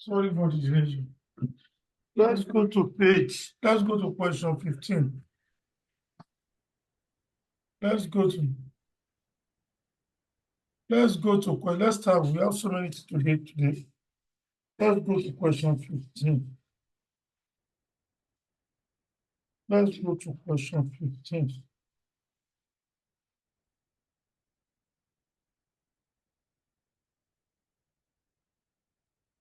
Sorry for the delay. Let's go to question 15. Let's start. We have so many today. Let's go to question 15. Let's go to question 15.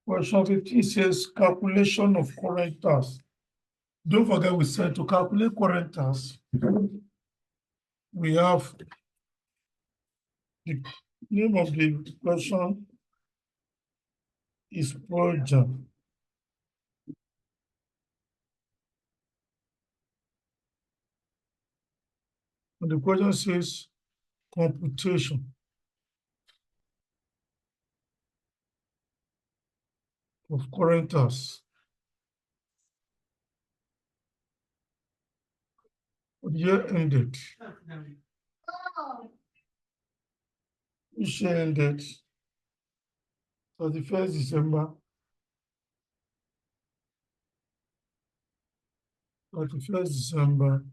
Question 15 says calculation of current tax. Don't forget we said to calculate current tax, we have the name of the question is project. And the question says computation of current tax. The year ended. Which year ended? 31st December. 31st December.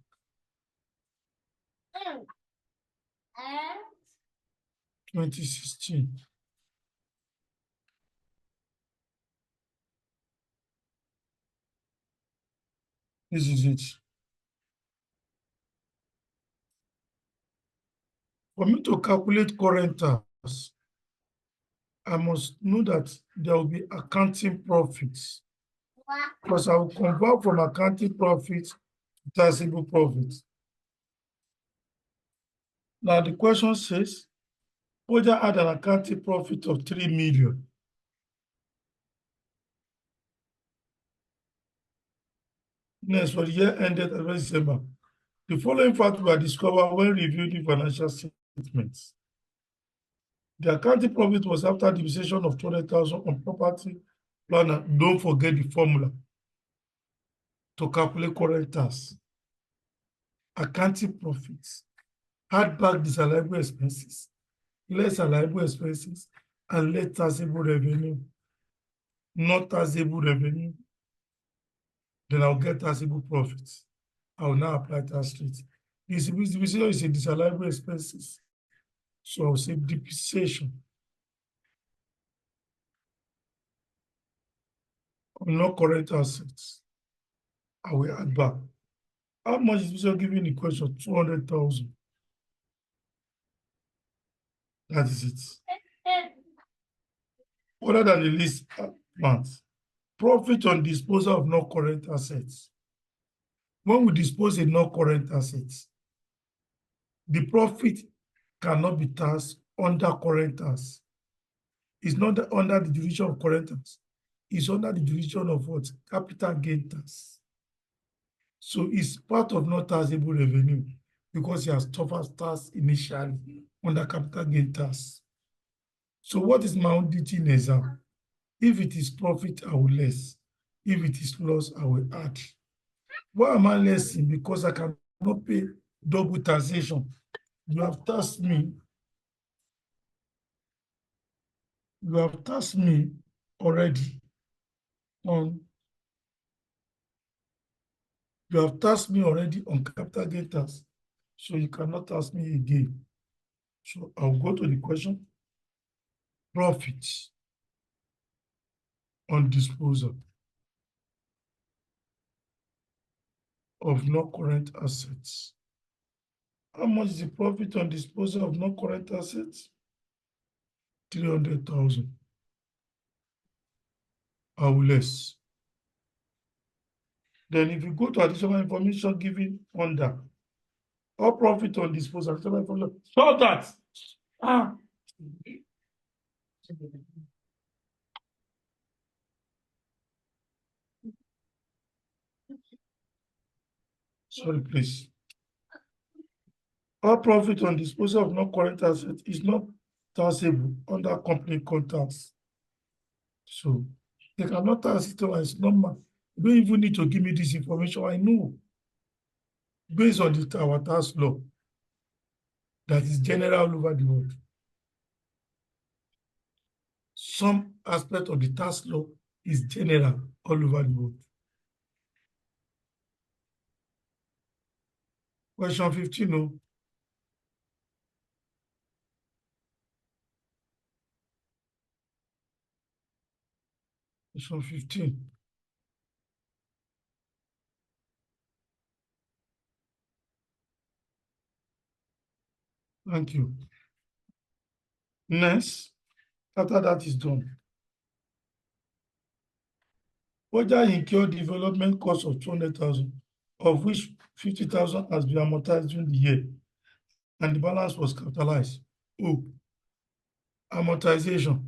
2016. This is it. For me to calculate current tax, I must know that there will be accounting profits. Because I will convert from accounting profits to taxable profits. Now the question says, Oja had an accounting profit of 3 million. Next, for the year ended at December. The following facts were discovered when reviewing the financial statements. The accounting profit was after depreciation of 200,000 on property, planner. Don't forget the formula to calculate current tax. Accounting profits, add back disallowable expenses, less allowable expenses, and less taxable revenue. Not taxable revenue. Then I'll get taxable profits. I will now apply tax rate. Depreciation is a disallowable expenses. So I'll say depreciation of non-current assets. I will add back. How much is this giving the question? 200,000. That is it. Other than the least amount. Profit on disposal of non-current assets. When we dispose of non-current assets, the profit cannot be taxed under current tax. It's not under the jurisdiction of current tax. It's under the jurisdiction of what? Capital gain tax. So it's part of not taxable revenue because it has tougher tax initially under capital gain tax. So what is my own duty in exam? If it is profit, I will less. If it is loss, I will add. Why am I lessing? Because I cannot pay double taxation. You have taxed me. You have taxed me already on capital gain tax. So you cannot tax me again. So I'll go to the question. Profit on disposal of non-current assets. How much is the profit on disposal of non-current assets? 300,000. I will less. Then if you go to additional information given under, all profit on disposal, additional information, show that. Sorry, please. All profit on disposal of non-current assets is not taxable under company income tax. So they cannot tax it, it's normal. You don't even need to give me this information. I know. Based on our tax law that is general all over the world. Some aspect of the tax law is general all over the world. Question 15. No. Question 15. Thank you. Next, after that is done. Project incurred development cost of 200,000, of which 50,000 has been amortized during the year, and the balance was capitalized. Oh, amortization.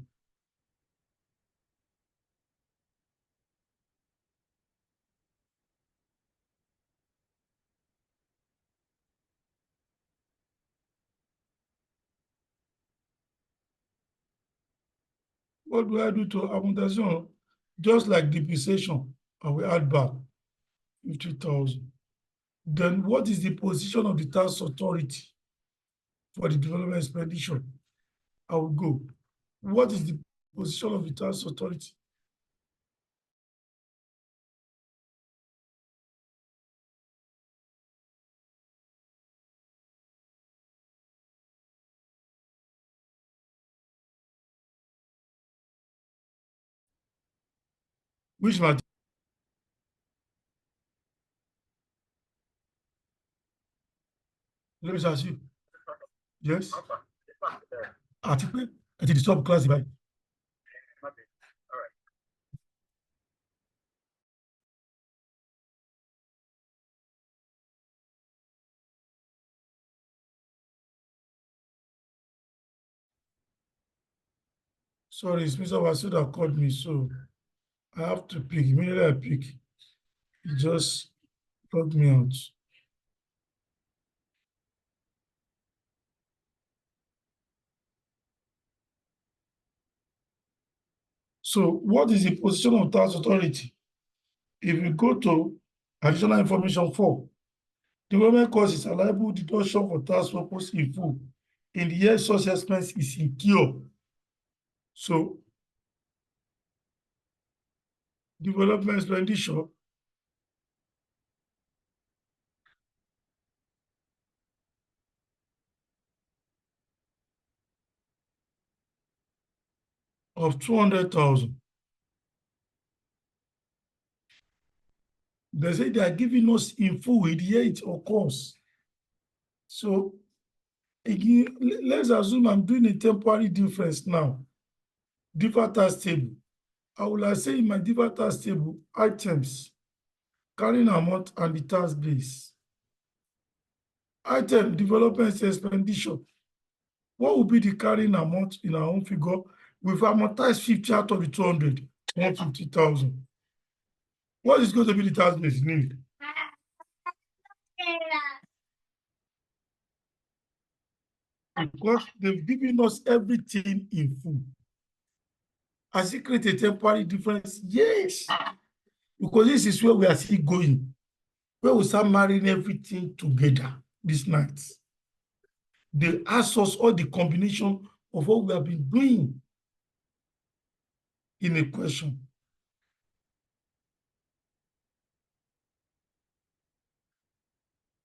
What do I do to amortization? Just like depreciation, I will add back 50,000. Then what is the position of the tax authority for the development expenditure? I will go. What is the position of the tax authority? Which matter? Let me ask you. Yes. Àti pé ẹ ti disturb class báyìí. Sorry, it's Mr. Wasu that called me, so I have to pick. Immediately I pick, it just plugged me out. So what is the position of tax authority? If we go to additional information 4, development cost is allowable deduction for tax purpose in full in the year such expense is incurred. So development expenditure of 200,000. They say they are giving us in full in the year it occurs. So again, let's assume I'm doing a temporary difference now. Deferred tax table. I will say in my deferred tax table, items, carrying amount, and the tax base. Item, development expenditure. What will be the carrying amount in our own figure? We've amortized 50 out of the 200, 150,000. What is going to be the tax base need? Because they've given us everything in full. Has it created a temporary difference? Yes. Because this is where we are still going. Where we start marrying everything together this night. They ask us all the combination of what we have been doing in a question.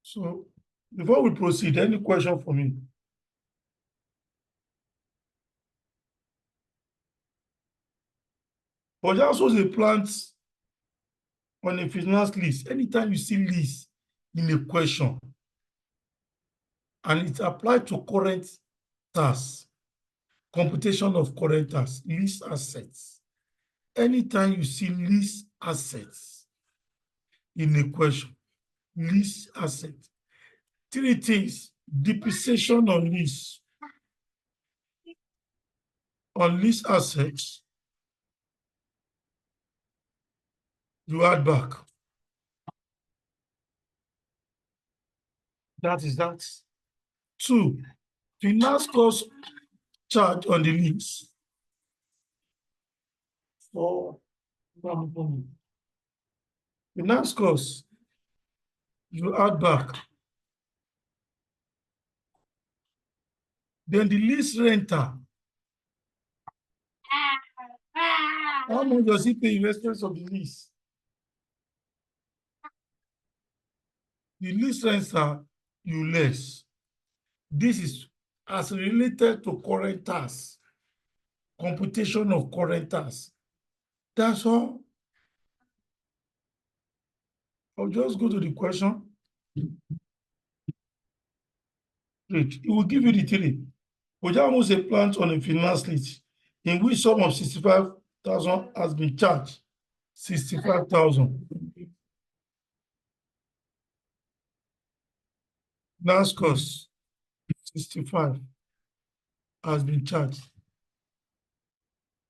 So before we proceed, any question for me? But there's also a plant on a finance list. Anytime you see list in a question and it's applied to current task, computation of current task, list assets. Anytime you see list assets in a question, list asset. 3 things: depreciation on lease assets, you add back. That is that. 2, finance cost charge on the lease. 4, finance cost, you add back. Then the lease renter How much does he pay in respect of the lease? The lease rents are less. This is as related to current tax, computation of current tax. That's all. I'll just go to the question. It will give you the three. Oja owns a plant on a finance lease in which sum of 65,000 has been charged. 65,000. Last cost, 65 has been charged.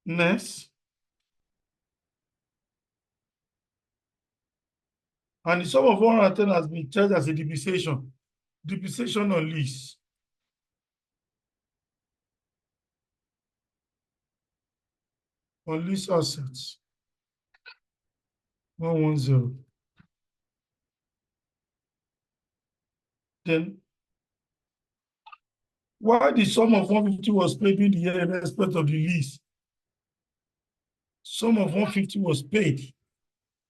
Next. And the sum of 110 has been charged as a depreciation. Depreciation on lease. On lease assets. 110. Then, why the sum of 150 was paid in the year in respect of the lease? Sum of 150 was paid.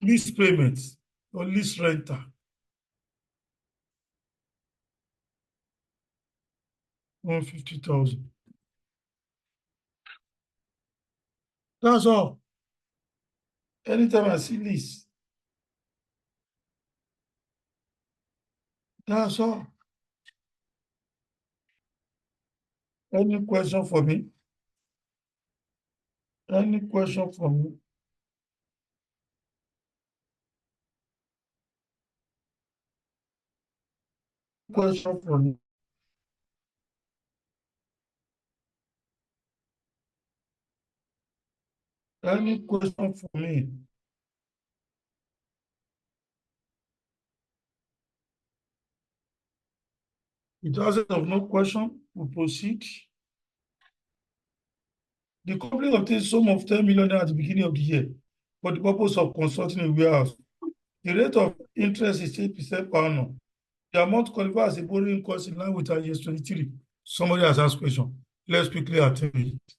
Lease payments or lease rental. 150,000. That's all. Anytime I see lease. That's all. Any question for me? Any question for me? Question for me? Any question for me? It doesn't have no question. We proceed. The company obtained sum of 10 million at the beginning of the year for the purpose of constructing a warehouse. The rate of interest is 8% per annum. The amount qualified as a borrowing cost in line with IAS 23. Somebody has asked question. Let's quickly attend it.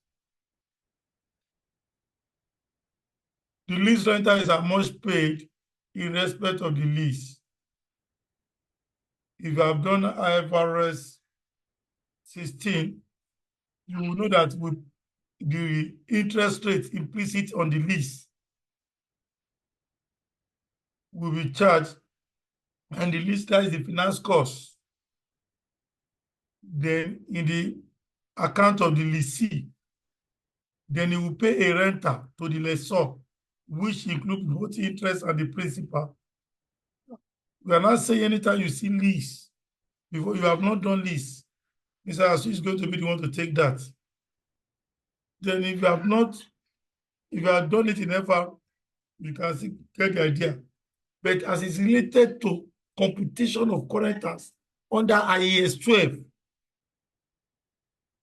The lease rental is how much paid in respect of the lease. If you have done IFRS 16, you will know that with the interest rate implicit on the lease will be charged, and the lease that is the finance cost. Then in the account of the lessee, then he will pay a rental to the lessor, which includes both interest and the principal. We are not saying anytime you see lease, before you have not done lease, Mr. Asu is going to be the one to take that. Then if you have not, if you have done it in FR, you can see, get the idea. But as it's related to computation of current tax under IAS 12,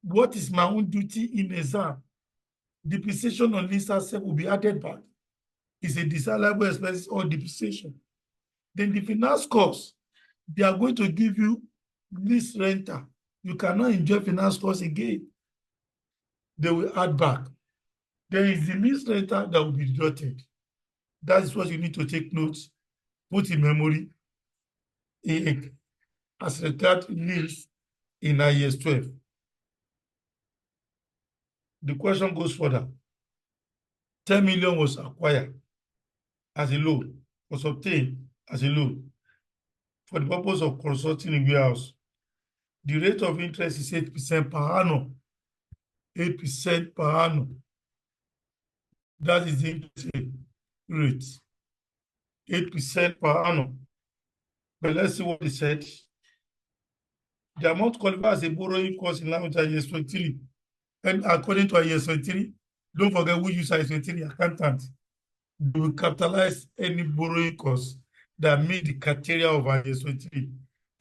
what is my own duty in exam? Depreciation on lease asset will be added back. It's a desirable expense or depreciation. Then the finance cost, they are going to give you lease rental. You cannot enjoy finance cost again. They will add back. There is the lease rental that will be deducted. That is what you need to take notes, put in memory, as regard lease in IAS 12. The question goes further. 10 million was acquired as a loan, was obtained as a loan for the purpose of constructing a warehouse. The rate of interest is 8% per annum. 8% per annum. That is the interest rate. 8% per annum. But let's see what he said. The amount qualified as a borrowing cost in line with IAS 23. And according to IAS 23, don't forget we use IAS 23 accountant. They will capitalize any borrowing cost that meet the criteria of IAS 23.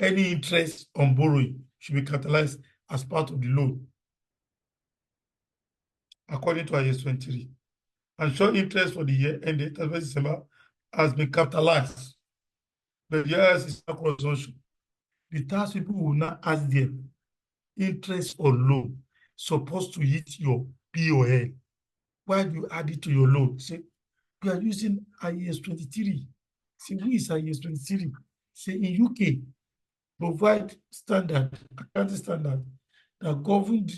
Any interest on borrowing should be capitalized as part of the loan, according to IAS 23. And short interest for the year ended 31 December has been capitalized. But the IAS is not consumption. The tax people will not ask them interest or loan supposed to hit your POL. why do you add it to your loan? Say, we are using IAS 23. Say, who is IAS 23? Say, in UK, provide standard, accounting standard that govern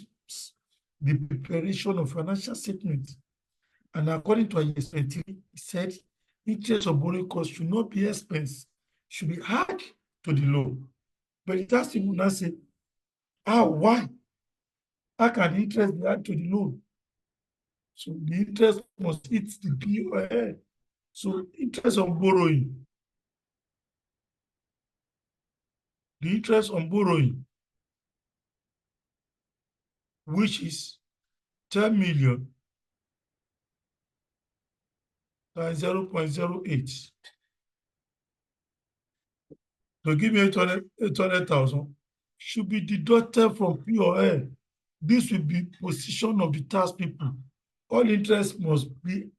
the preparation of financial statement. And according to IAS 23, it said interest on borrowing costs should not be expense, should be added to the loan. But it has to now say, why? How can the interest be added to the loan? So the interest must hit the POL. So interest on borrowing, the interest on borrowing, which is 10 million times 0.08. To give me 800,000 should be deducted from POL. This will be position of the tax people. All interest must be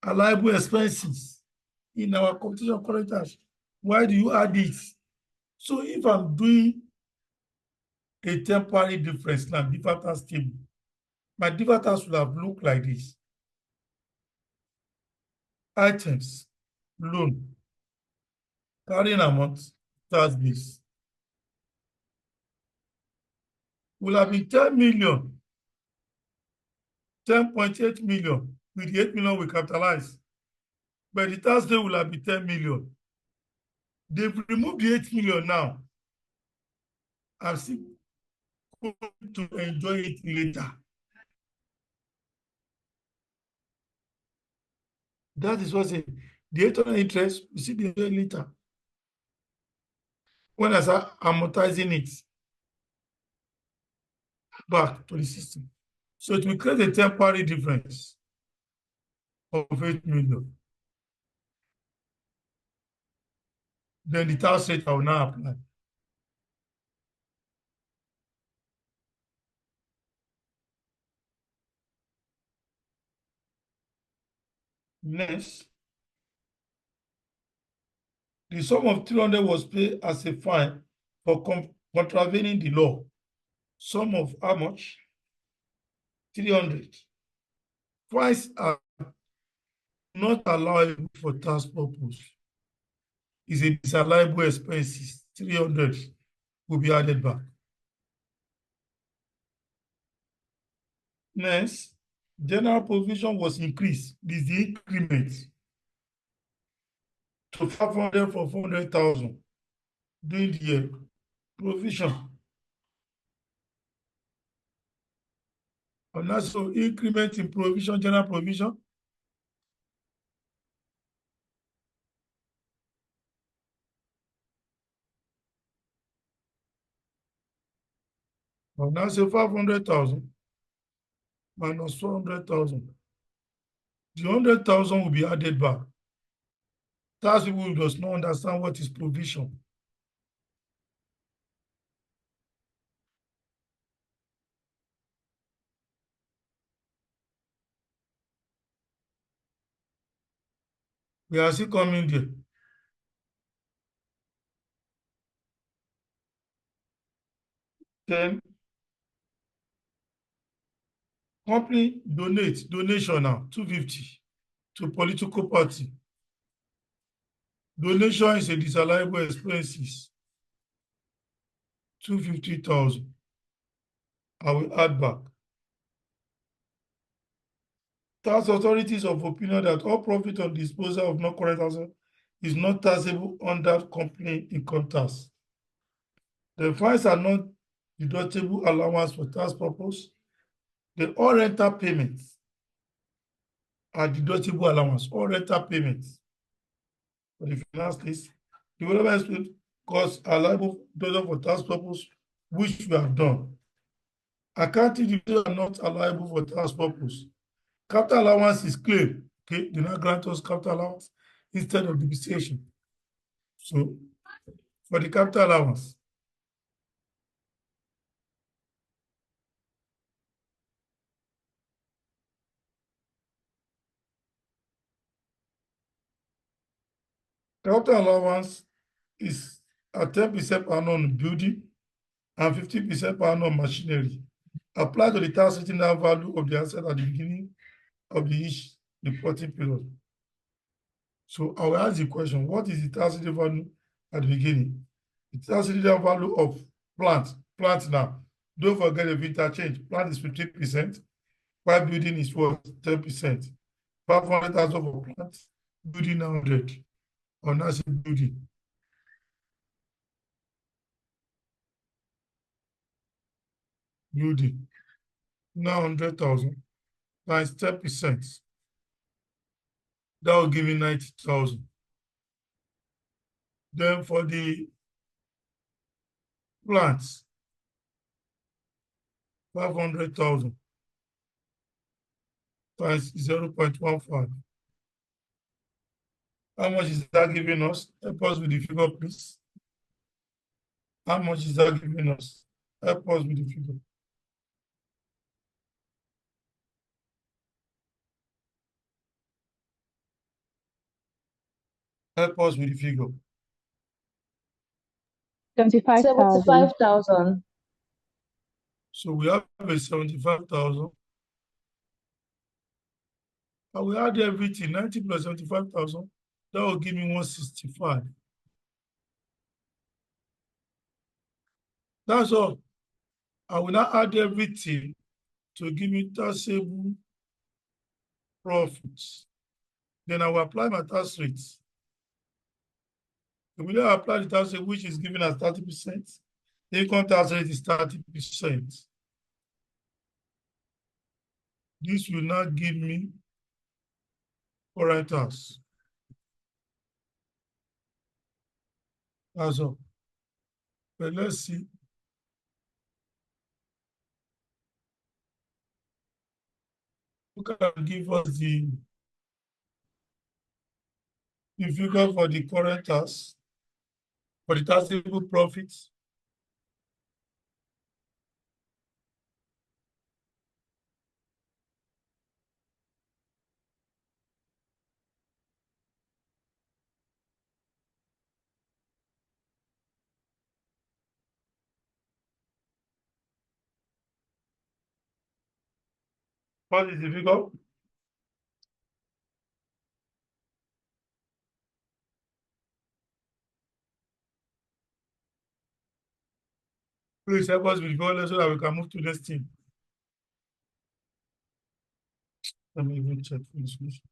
allowable expenses in our competition current tax. Why do you add it? So if I'm doing a temporary difference now, deferred tax table, my deferred tax will have looked like this. Items, loan, carrying amount, tax base. Will have been 10 million, 10.8 million, with the 8 million we capitalize. But the tax day will have been 10 million. They've removed the 8 million now. I'm still going to enjoy it later. That is what's the 800 interest, we see the enjoy later. When I start amortizing it back to the system. So it will create a temporary difference of 8 million. Then the tax rate I will now apply. Next, the sum of 300 was paid as a fine for contravening the law. Sum of how much? 300. Fines are not allowable for tax purpose. Is a disallowable expenses. 300 will be added back. Next, general provision was increased. This is the increment to 500 for 400,000 during the year. Provision. And also increment in provision, general provision. And also 500,000 minus 400,000. The 100,000 will be added back. Tax people who does not understand what is provision. We are still coming there. Then company donation now 250 to political party. Donation is a disallowable expenses. 250,000. I will add back. Tax authorities of opinion that all profit on disposal of non-current assets is not taxable under company income tax. The fines are not deductible allowance for tax purpose. The all rental payments are deductible allowance. All rental payments for the finance list, development costs are liable for tax purpose, which we have done. Accounting divisions are not allowable for tax purpose. Capital allowance is claimed. Okay, do not grant us capital allowance instead of depreciation. So for the capital allowance, capital allowance is at 10% per annum on building and 50% per annum on machinery. Apply to the tax return value of the asset at the beginning of the each reporting period. So I will ask the question, what is the transitive value at the beginning? The transitive value of plant now. Don't forget the interchange. Plant is 15%, while building is what? 10%. 500,000 for plant, building 100. Or now say building. Building. Now 100,000 times 10%. That will give me 90,000. Then for the plants, 500,000 times 0.15. How much is that giving us? Help us with the figure, please. How much is that giving us? Help us with the figure. Help us with the figure. 75,000. 75,000. So we have a 75,000. And we add everything, 90 plus 75,000. That will give me 165. That's all. I will now add everything to give me taxable profits. Then I will apply my tax rates. We will apply the tax rate, which is given as 30%. The income tax rate is 30%. This will not give me current tax. That's all. But let's see. Who can give us the figure for the current tax, for the taxable profits? What is the figure? Please help us with the figure so that we can move to the next thing. Let me even check for the solution.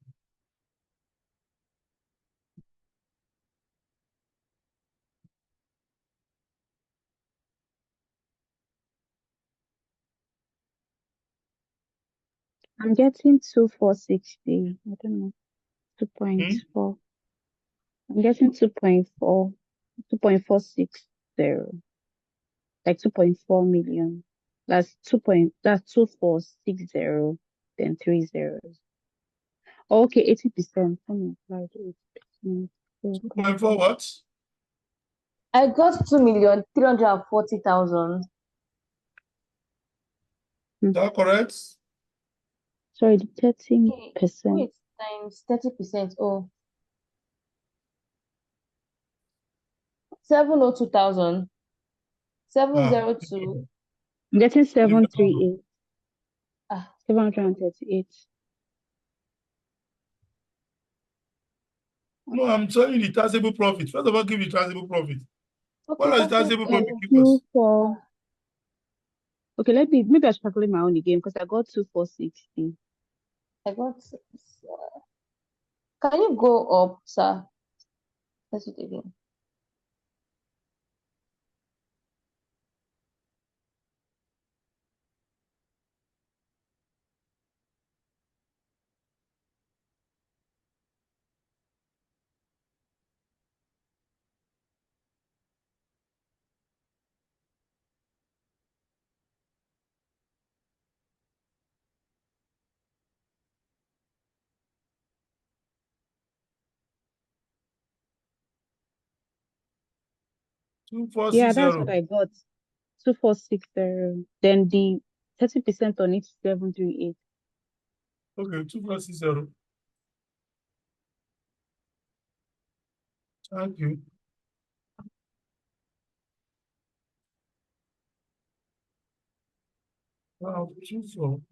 I'm getting 2,460. I don't know. 2.4. I'm getting 2.4. 2.460. Like 2.4 million. That's 2,460. Then 3 zeros. Okay, 80%. Let me apply to 80%. 2.4 what? I got 2,340,000. Is that correct? Sorry, the 13%. Wait, times 30%. Oh. 702,000. 702. I'm getting 738. Ah. 738. No, I'm telling you the taxable profit. First of all, give me taxable profit. Okay, What does taxable profit give us? Okay, maybe I should calculate my own again because I got 2,460. I got. Can you go up, sir? Let's do it again. Yeah, that's 2,460. what I got. 2,460. Then the 30% on it, 738. Okay, 2,460. Thank you. Wow, 2,460.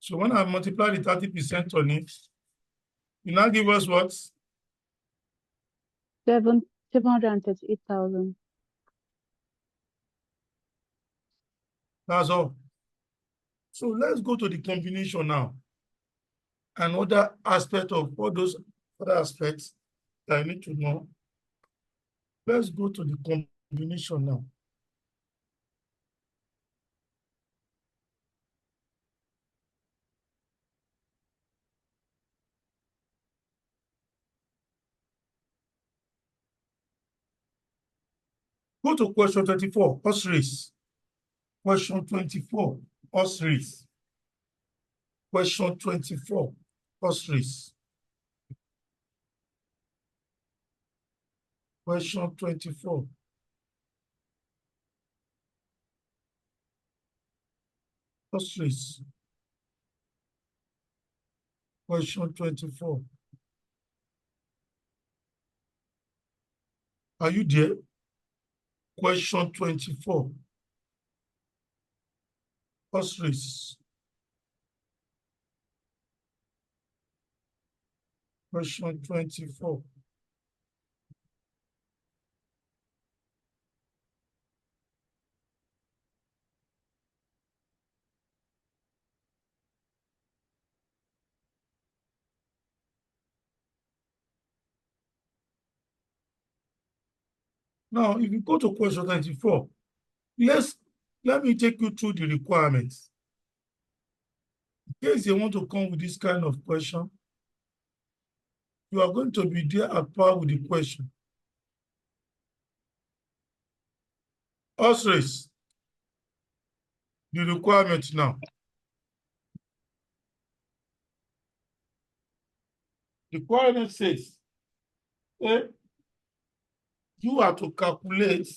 So when I multiply the 30% on it, you now give us what? 738,000. That's all. So let's go to the combination now. Another aspect of all those other aspects that I need to know. Let's go to the combination now. Go to question 24, horse race. Question 24, horse race. Question 24, horse race. Question 24. Horse race. Question 24. Are you there? Question 24. Horse race. Question 24. Now, if you go to question 24, let me take you through the requirements. In case you want to come with this kind of question, you are going to be there at par with the question. Horse race, the requirement now. The requirement says, you are to calculate,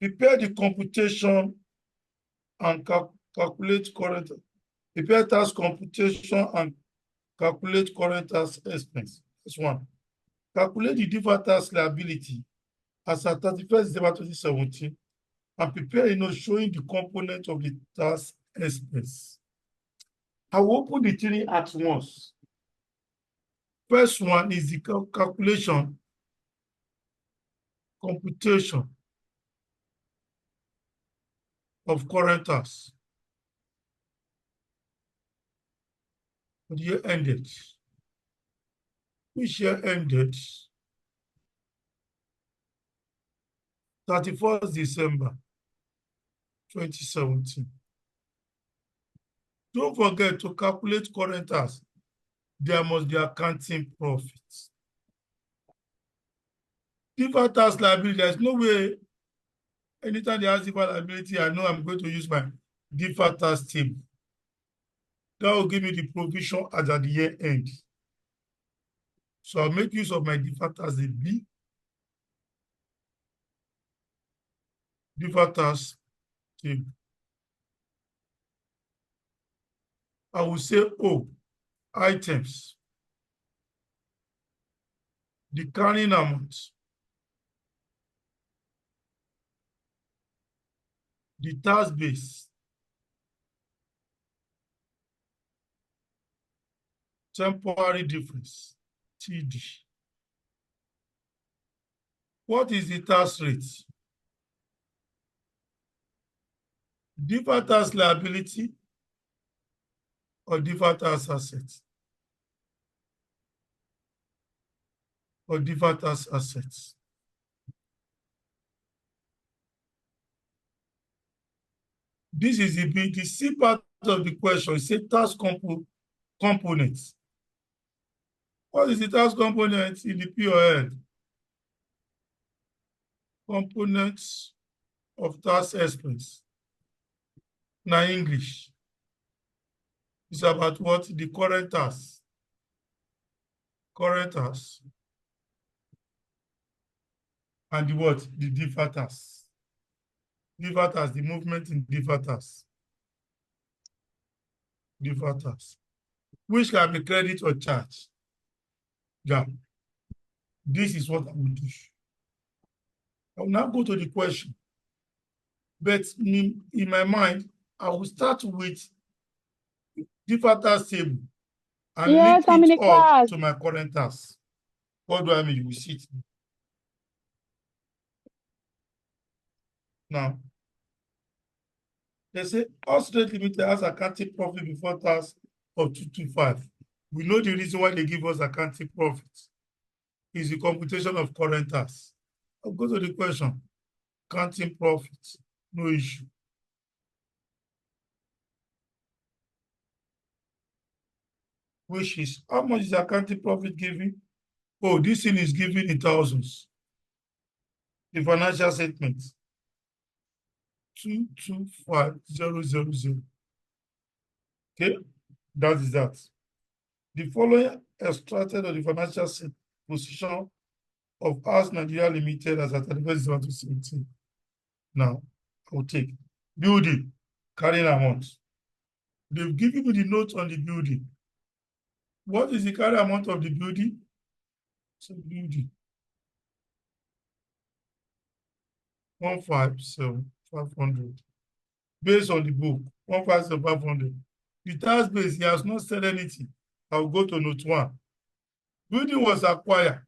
prepare the computation and calculate current, prepare task computation and calculate current task expense. That's one. Calculate the deferred tax liability as at 31st December 2017 and prepare a note showing the component of the tax expense. I will open the three at once. First one is the calculation, computation of current tax for the year ended. Which year ended? 31st December 2017. Don't forget to calculate current tax. There must be accounting profits. Deferred tax liability, there's no way anytime they ask deferred liability, I know I'm going to use my deferred tax table. That will give me the provision at the year end. So I'll make use of my deferred tax B, deferred tax table. I will say, items. The carrying amount. The tax base. Temporary difference, TD. What is the tax rate? Deferred tax liability or deferred tax asset? Or deferred tax assets? This is the C part of the question. It's a tax components. What is the tax component in the POL? Components of tax expense. Now English. It's about what? The current tax. Current tax. And the what? The deferred tax. Deferred tax, the movement in deferred tax. Deferred tax. Which can be credit or charge. Yeah. This is what I will do. I will now go to the question. But in my mind, I will start with default tax table and Yes, link I'm in it a up class. to my current tax. What do I mean? You will see it. Now, they say us rate limited has accounting profit before tax of 225. We know the reason why they give us accounting profit is the computation of current tax. I'll go to the question. Accounting profit, no issue. Which is, how much is accounting profit giving? Oh, this thing is given in thousands. The financial statement, 225000. Okay, that is that. The following extracted of the financial position of House Nigeria Limited as at 31st December 2017. Now, I'll take building, carrying amount. They've given me the note on the building. What is the carry amount of the building? So building 157,500. Based on the book, 157,500. The tax base, he has not said anything. I'll go to note 1. Building was acquired.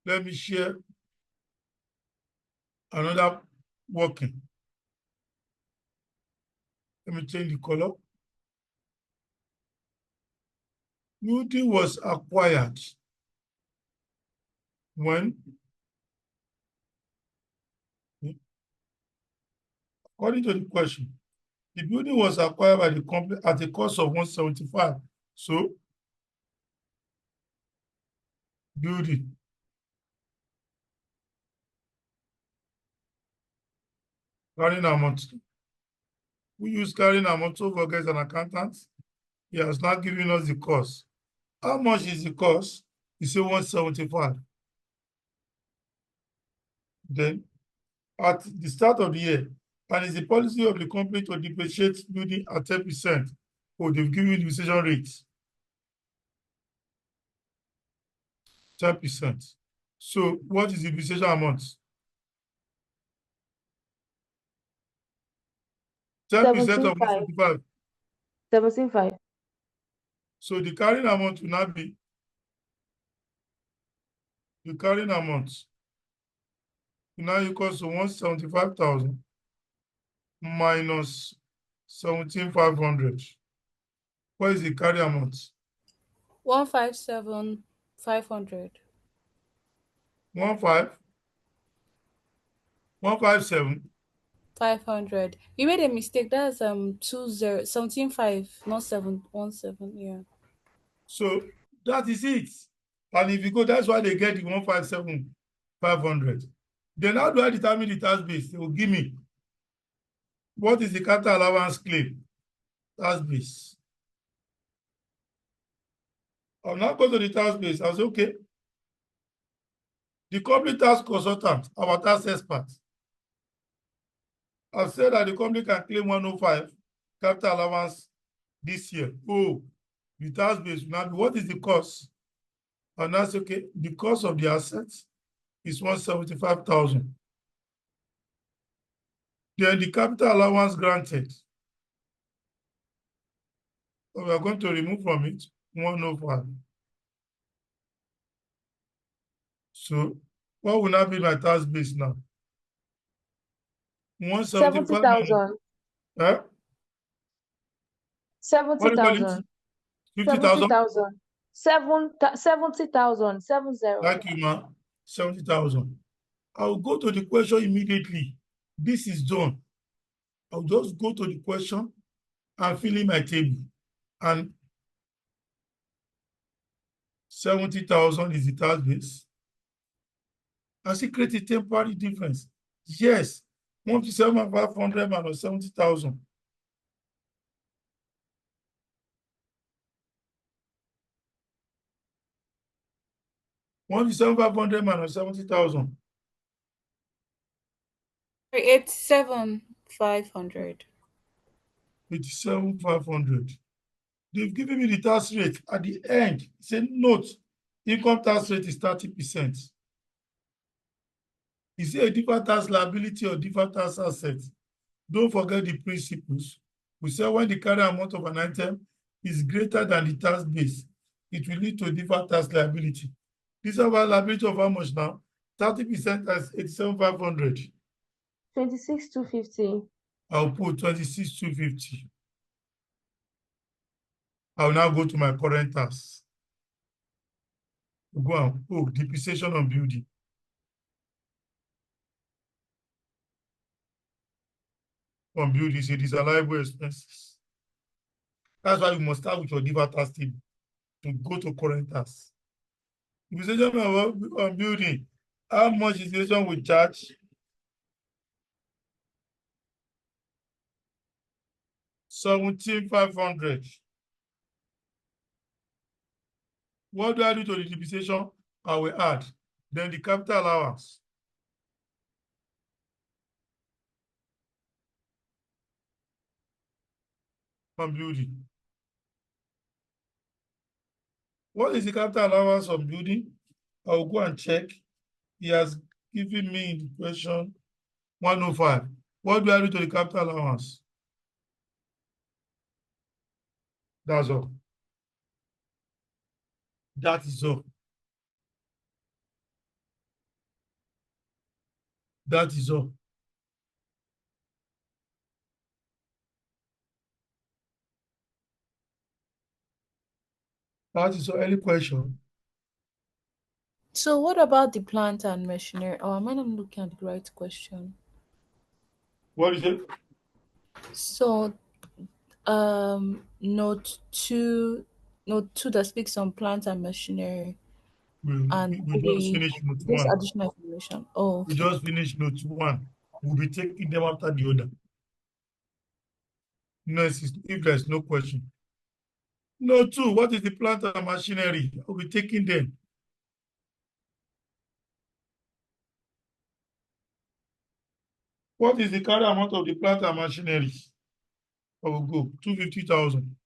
Let me share another working. Let me change the color. Building was acquired when, according to the question, the building was acquired by the company at a cost of 175. So, building. Carrying amount. We use carrying amount to forget an accountant. He has not given us the cost. How much is the cost? He said 175. Then, at the start of the year, and it's the policy of the company to depreciate building at 10%. Oh, they've given the depreciation rate. 10%. So what is the depreciation amount? 10% of 17.5. 155. 17.5. So the carrying amount will not be the carrying amount now equals to 175,000 minus 17,500. What is the carry amount? 157,500. 157. 500. You made a mistake. That's 17.5, not 717. Yeah. So that is it. And if you go, that's why they get the 157,500. Then how do I determine the tax base? They will give me what is the capital allowance claim tax base. I'll now go to the tax base. I'll say, okay, the company tax consultant, our tax expert, I've said that the company can claim 105 capital allowance this year. Oh, the tax base will now be, what is the cost? And that's okay. The cost of the assets is 175,000. Then the capital allowance granted, so we are going to remove from it 105. So what will now be my tax base now? 175 minus, 70,000. eh? What do you call it? 70,000. 50,000? 70,000. 70,000. 70. Thank you, ma. 70,000. I'll go to the question immediately. This is done. I'll just go to the question and fill in my table. And 70,000 is the tax base. I see create a temporary difference. Yes, 157,500 minus 70,000. One is 7,500 minus 70,000. 87,500. 87,500. They've given me the tax rate at the end. Say note, income tax rate is 30%. Is it a deferred tax liability or deferred tax asset? Don't forget the principles. We say when the carry amount of an item is greater than the tax base, it will lead to a deferred tax liability. This is our liability of how much now? 30% as 87,500. 26,250. I'll put 26,250. I'll now go to my current tax. Go and depreciation on building. On building, it is allowable expenses. That's why you must start with your deferred tax table to go to current tax. Depreciation on building. How much is this one we charge? 17,500. What do I do to the depreciation? I will add. Then the capital allowance. On building. What is the capital allowance on building? I will go and check. He has given me in the question 105. What do I do to the capital allowance? That's all. That is all. That is all. That is all. Any question? So what about the plant and machinery? Oh, am I not looking at the right question? What is it? So note two that speaks on plant and machinery and We just finished note this one. additional information. Oh, We okay. just finished note one. We'll be taking them after the other. If there's no question. Note two, what is the plant and machinery? I'll be taking them. What is the current amount of the plant and machinery? I will go 250,000.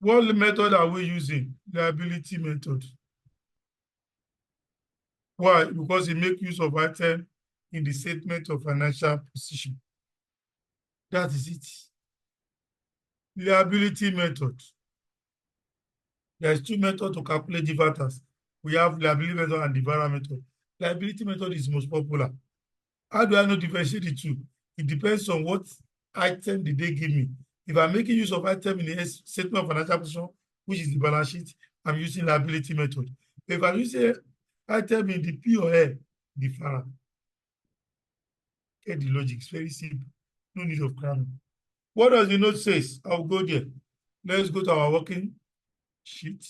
What method are we using? Liability method. Why? Because it makes use of item in the statement of financial position. That is it. Liability method. There's two methods to calculate deferred tax. We have liability method and deferral method. Liability method is most popular. How do I know differentiate the two? It depends on what item did they give me. If I'm making use of item in the statement of financial position, which is the balance sheet, I'm using liability method. If I'm using item in the P or L, deferral. Get the logic, it's very simple. No need of cramming. What does the note says? I'll go there. Let's go to our working sheet.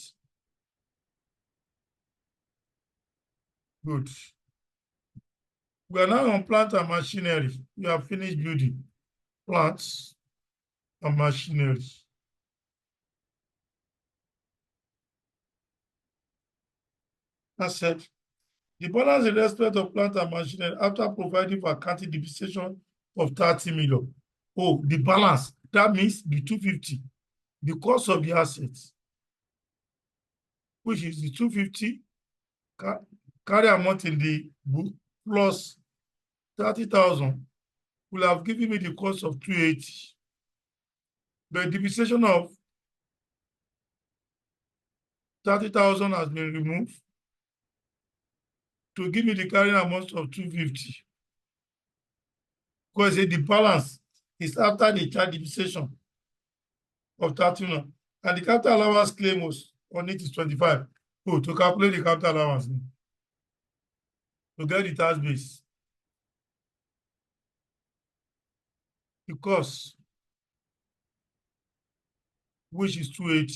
Good. We are now on plant and machinery. We have finished building. Plants and machinery. That's it. The balance in respect of plant and machinery after providing for accounting depreciation of 30 million. Oh, the balance. That means the 250. The cost of the assets, which is the 250, carry amount in the book plus 30,000 will have given me the cost of 280. The depreciation of 30,000 has been removed to give me the carrying amount of 250. Because the balance is after the charge depreciation of 30,000. And the capital allowance claim was on it is 25. Oh, to calculate the capital allowance to get the tax base. The cost, which is 280.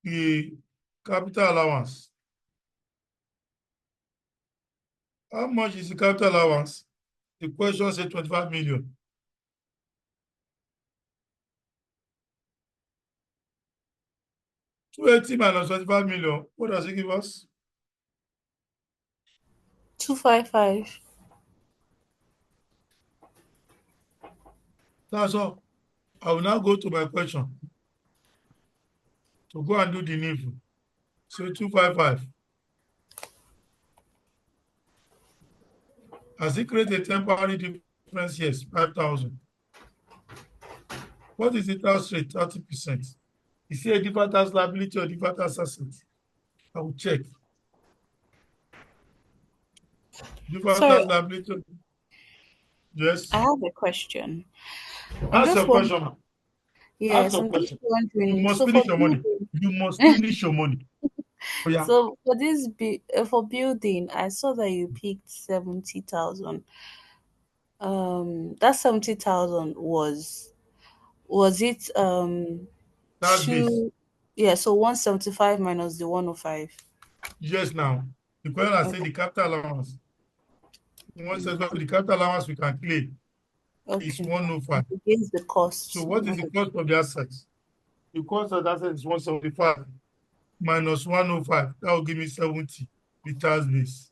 The capital allowance. How much is the capital allowance? The question said 25 million. $280 minus 25 million. What does it give us? 255. That's all. I will now go to my question to go and do the needful. So 255. Has it created a temporary difference? Yes, 5,000. What is the tax rate? 30%. Is it a deferred tax liability or deferred tax asset? I will check. Deferred Sorry, tax liability. I Yes. have a question. I'm Ask just your wondering. question. Ask Yes, your I'm just question. You wondering. must So for finish your money. building, You must finish your money. Oh, yeah. so for this for building, I saw that you picked 70,000. That 70,000 was it That's base. two? Yeah, so 175 minus the 105. Yes, now. The question I say Okay, the capital allowance. One says well, the capital allowance we can claim is okay. 105. Against the So cost. what is the cost of the assets? The cost of the asset is 175 minus 105. That will give me 70, the tax base.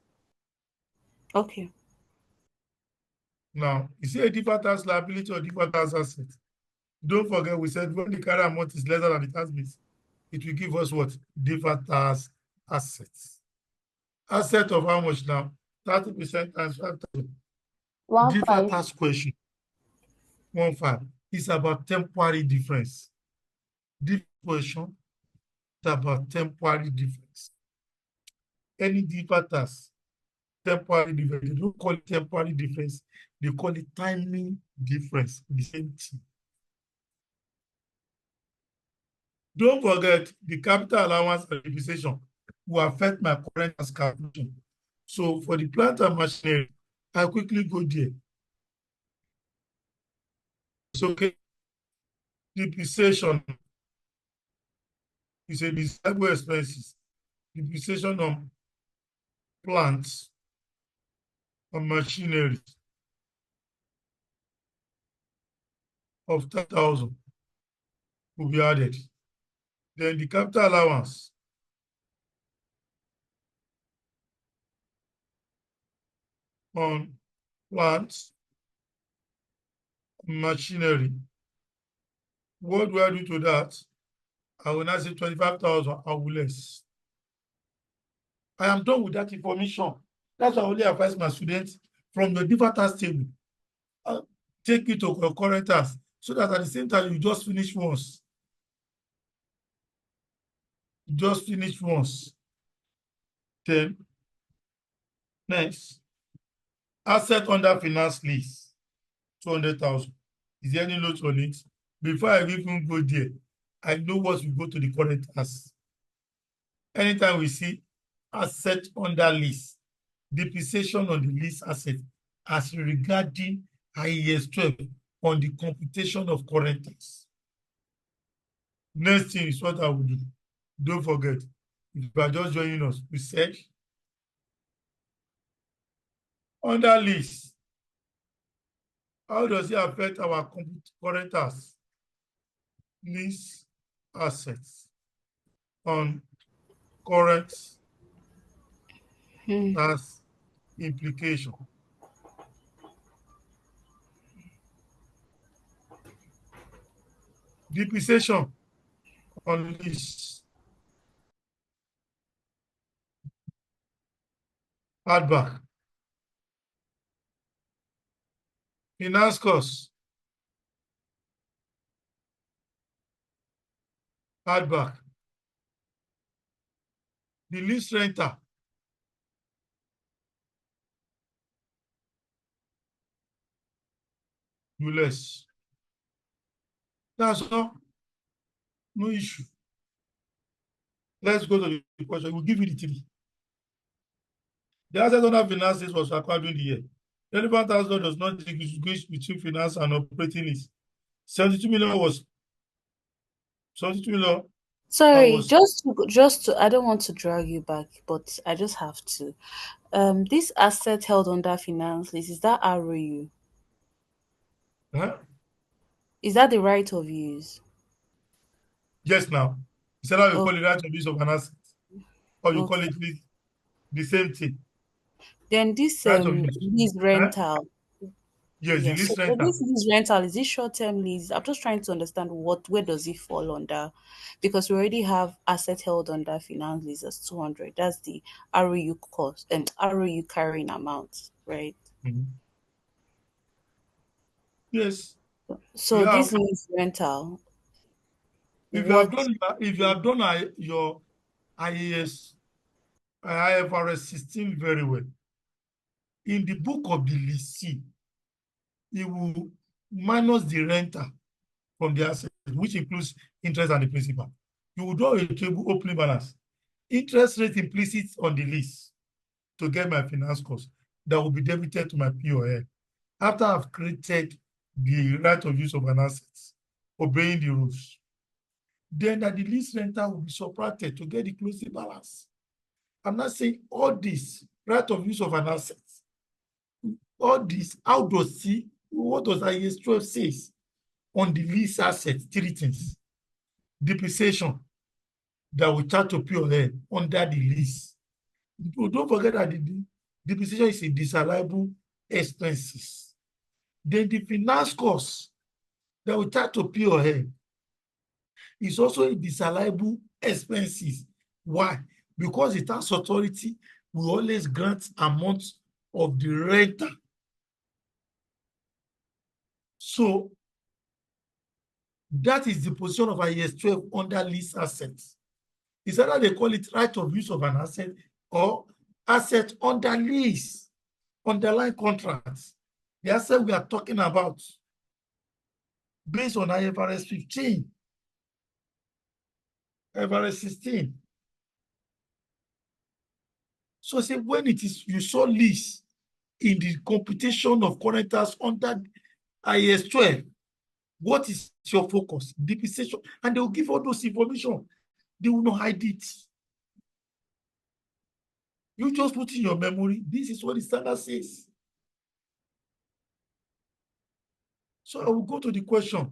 Okay. Now, is it a deferred tax liability or deferred tax asset? Don't forget, we said when the carry amount is lesser than the tax base, it will give us what? Deferred tax assets. Asset of how much now? 30% times 5,000. One Deferred five. tax question, 1.5. It's about temporary difference. This question is about temporary difference. Any deferred tax, temporary difference. They don't call it temporary difference. They call it timing difference. The same thing. Don't forget the capital allowance and depreciation will affect my current tax calculation. So for the plant and machinery, I quickly go there. It's okay. Depreciation is a desirable expenses. Depreciation on plants and machinery of 10,000 will be added. Then the capital allowance on plants, machinery. What do I do to that? I will not say 25,000, I will less. I am done with that information. That's why I only advise my students from the different tax table, uh, take it to your current tax so that at the same time you just finish once. You just finish once. Then next, asset under finance lease, 200,000. Is there any note on it? Before I even go there, I know what will go to the current tax. Anytime we see asset under lease, depreciation on the lease asset as regarding IAS 12 on the computation of current tax. Next thing is what I will do. Don't forget, if you are just joining us, we said under lease, how does it affect our current tax? Lease assets on current Hmm. tax implication. Depreciation on lease, add back. Finance costs, add back. The lease renter, do less. That's all. No issue. Let's go to the question. We'll give you the three. The asset under finances was acquired during the year. Relevant tax law does not distinguish between finance and operating lease. 72 million was 72 million Sorry, was just to I don't want to drag you back, but I just have to. This asset held under finance lease, is that ROU? huh? Is that the right of use? Yes now. Instead of you Oh, call it right of use of an asset, or you call okay. it the same thing, Then this right of use. lease Huh? rental. Yes, the Yes. lease So rental. this lease rental, is it short-term lease? I'm just trying to understand where does it fall under? Because we already have asset held under finance lease as 200. That's the ROU cost and ROU carrying amount, right? Mhm. Yes, we So have. this lease rental, If you have what? done, if you have done your IAS, IFRS 16 very well, in the book of the lessee, it will minus the renter from the asset, which includes interest and the principal. You will draw a table opening balance. Interest rate implicit on the lease to get my finance cost that will be debited to my POL after I've created the right of use of an asset, obeying the rules. Then that the lease renter will be subtracted to get the closing balance. I'm not saying all this right of use of an asset, all this, how does he, what does IAS 12 says on the lease asset? Three things. Depreciation that we charge to POL under the lease. Don't forget that the depreciation is a disallowable expenses. Then the finance cost that we charge to POL is also a disallowable expenses. Why? Because the tax authority will always grant amount of the renter. So that is the position of IAS 12 under lease assets. It's either they call it right of use of an asset or asset under lease, underlying contracts. The asset we are talking about based on IFRS 15, IFRS 16. So say when it is you saw lease in the computation of current assets under IAS 12, what is your focus? Depreciation, and they will give all those information. They will not hide it. You just put in your memory, this is what the standard says. So I will go to the question.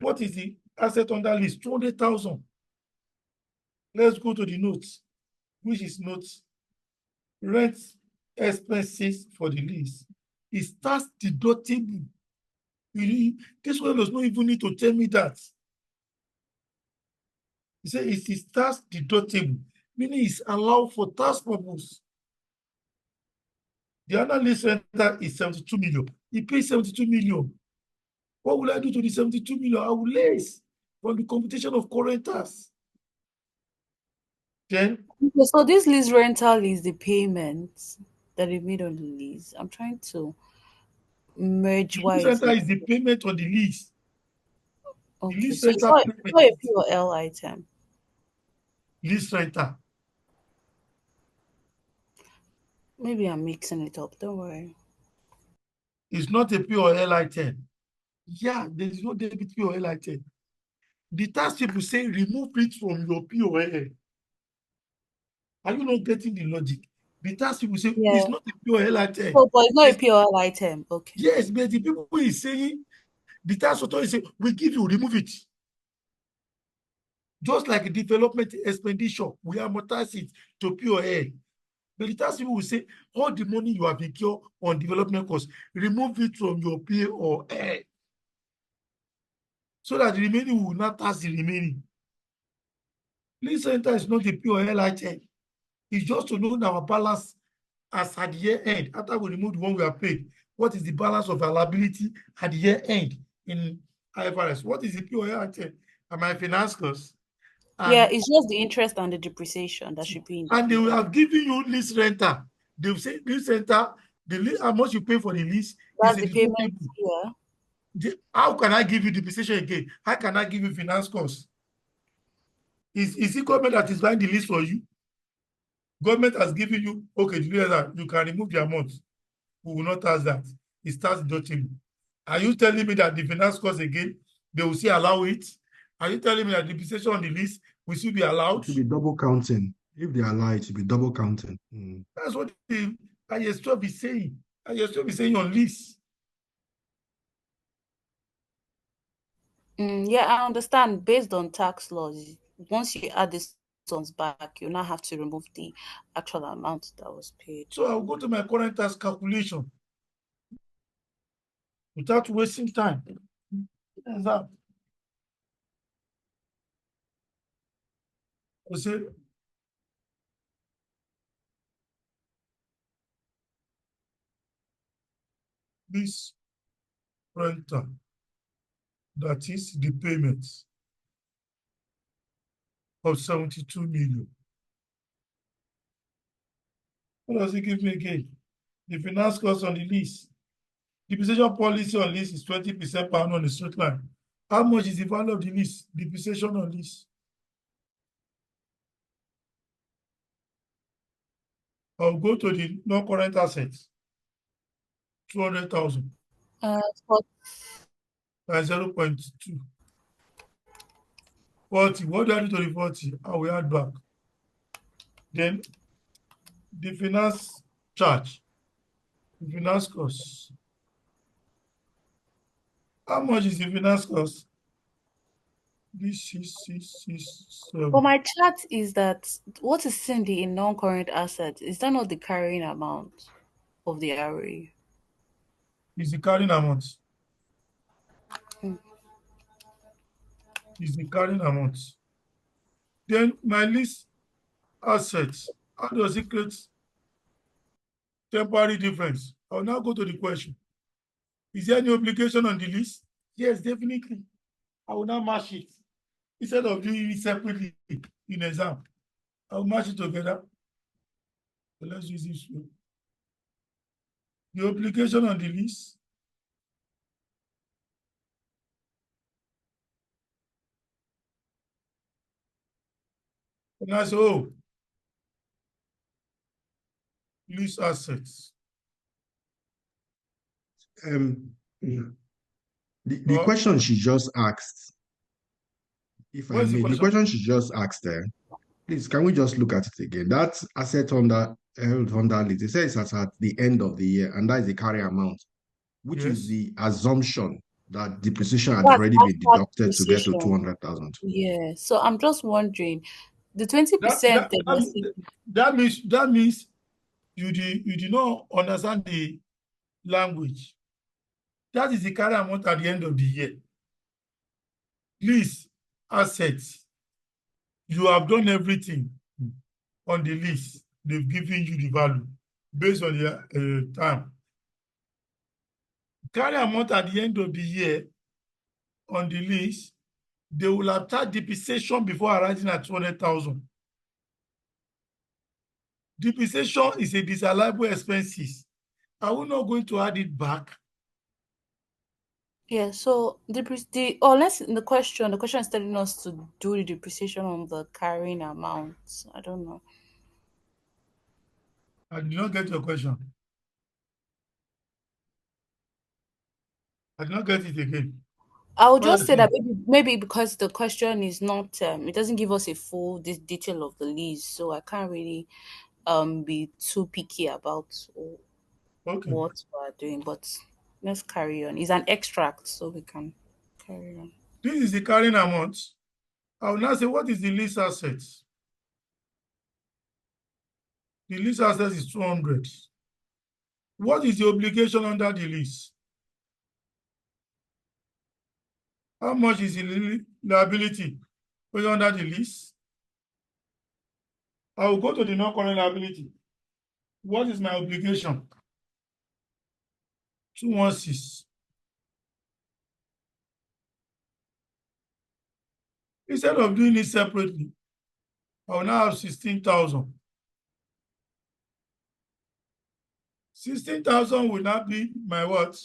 What is the asset under lease? 200,000. Let's go to the notes, which is notes. Rent expenses for the lease. It starts deductible. This one does not even need to tell me that. He said it is tax deductible, meaning it's allowed for tax purpose. The analyst renter is 72 million. He pays 72 million. What will I do to the 72 million? I will less from the computation of current tax. Then Okay, so this lease rental is the payment that they made on the lease. I'm trying to merge the why lease is renter it is the payment on the lease. The okay. lease So it's renter not, payment a is POL item. lease renter. Maybe I'm mixing it up. Don't worry. It's not a POL item. Yeah, there is no debit POL item. The tax people say remove it from your POL. Are you not getting the logic? The tax people say Yeah. it's not a POL item. So, but it's not a It's, POL item. Okay. yes, but the people who is saying the tax authority say we give you, remove it. Just like a development expenditure, we amortize it to POL. But the tax people will say all the money you have incurred on development costs, remove it from your POL. So that the remaining will not tax the remaining. Lease center is not a POL item. It's just to know our balance as at the year end. After we remove the one we are paid, what is the balance of our liability at the year end in IFRS? What is the POL item? Am I finance cost? Yeah, And it's just the interest and the depreciation that should be in the they will POL. have given you lease renter. They will say lease renter, the lease, how much you pay for the lease is That's a the payment. deductible. Yeah. How can I give you depreciation again? How can I give you finance cost? Is it government that is buying the lease for you? Government has given you, okay, you can remove the amount. We will not tax that. It starts deductible. Are you telling me that the finance cost again, they will still allow it? Are you telling me that the depreciation on the lease will still be allowed? It will be double counting. If they allow it, to be double counting. That's what the IAS 12 is saying. IAS 12 is saying on lease. Yeah, I understand. Based on tax laws, once you add these ones back, you now have to remove the actual amount that was paid. So I'll go to my current tax calculation. without wasting time. That's that. You see, this rental, that is the payment of 72 million. What does it give me again? The finance cost on the lease. Depreciation policy on lease is 20% per annum on the straight line. How much is the value of the lease? Depreciation on lease. I'll go to the non-current assets. 200,000 For by 0.2. 40. What do I do to the 40? I will add back. Then the finance charge, the finance cost. How much is the finance cost? This is 667. For my chart is that what is in the non-current asset? Is that not the carrying amount of the ROE? Is the carrying amount. Hmm. Is the carrying amount. Then my lease assets. How does it create temporary difference? I'll now go to the question. Is there any obligation on the lease? Yes, definitely. I will now match it. Instead of doing it separately in exam, I will match it together. So let's use this way. The obligation on the lease and I say, oh, lease assets. The question she just asked, if I What is the may, the question? question she just asked there, please, can we just look at it again? That asset under held under lease, it says it's at the end of the year, and that is the carry amount, which is Yes. the assumption that depreciation had That's already been after deducted to get to depreciation. 200,000. Yeah. So I'm just wondering, the 20% That, that you're saying, that means you did not understand the language. That is the carry amount at the end of the year. Lease assets. You have done everything on the lease. They've given you the value based on the time. Carry amount at the end of the year on the lease, they will have charged depreciation before arriving at 200,000. Depreciation is a disallowable expenses. Are we not going to add it back? yeah. So unless in the question is telling us to do the depreciation on the carrying amount. I don't know. I did not get your question. I did not get it again. I would What just is say it? that maybe because the question is not it doesn't give us a full detail of the lease, so I can't really be too picky about Okay. what we're doing. But let's carry on. It's an extract, so we can carry on. This is the carrying amount. I will now say, what is the lease assets? The lease asset is 200. What is the obligation under the lease? How much is the liability under the lease? I will go to the non-current liability. What is my obligation? 216. Instead of doing it separately, I will now have 16,000. 16,000 will not be my what?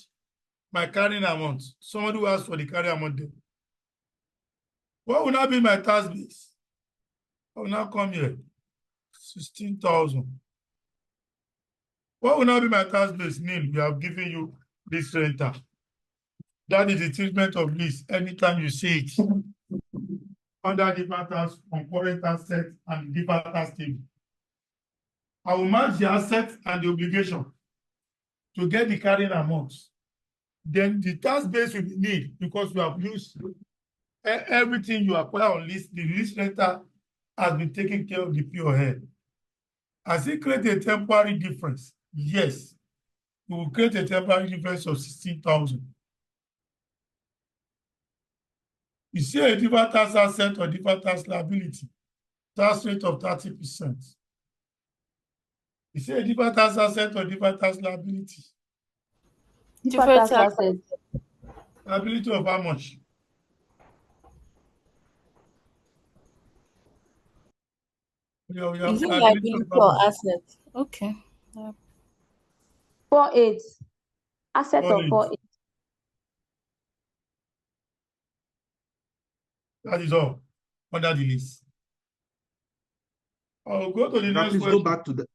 My carrying amount. Somebody who asked for the carrying amount there. What will not be my tax base? I will now come here. 16,000. What will not be my tax base? Nil. We have given you this rental. That is the treatment of lease anytime you see it. Under different tax, concurrent asset, and different tax table. I will match the asset and the obligation to get the carrying amount. Then the tax base will be nil because we have used everything you acquire on lease. The lease rental has been taken care of the pure head. Has it created a temporary difference? Yes. We will create a temporary difference of 16,000. You see a deferred tax asset or deferred tax liability, tax rate of 30%. You see a deferred tax asset or deferred tax liability, Deferred tax asset. liability of how much? We have Is it liability of liability how or much? asset? Okay. 4.8. Asset of 4.8. 4.8. That is all under the list. I'll go to the Now, next please go question. back to the.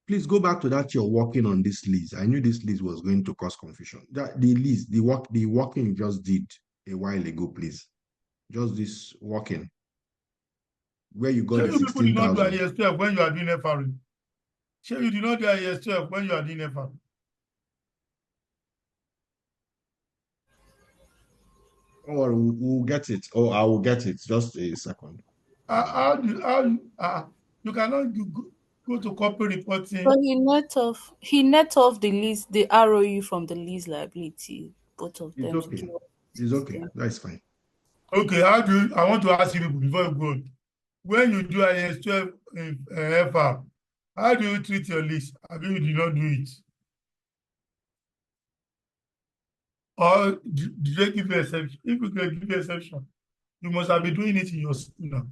Please go back to that you're working on this list. I knew this list was going to cause confusion. That the list, the working you just did a while ago, please. Just this working where you got Sure, the you people did not do 16,000. IAS 12 when you are doing FRA. Sure, you did not do IAS 12 when you are doing FRA. Or we'll get it. Or I will get it. Just a second. You cannot go to corporate reporting. But he net off the lease, the ROU from the lease liability, both of It's them to okay. give us It's okay. 16. That's fine. Okay, I want to ask you people before you go. When you do IAS 12 in FR, how do you treat your list? I mean, you did not do it. Or did they give you exception? If you can give you exception, you must have been doing it in your school now.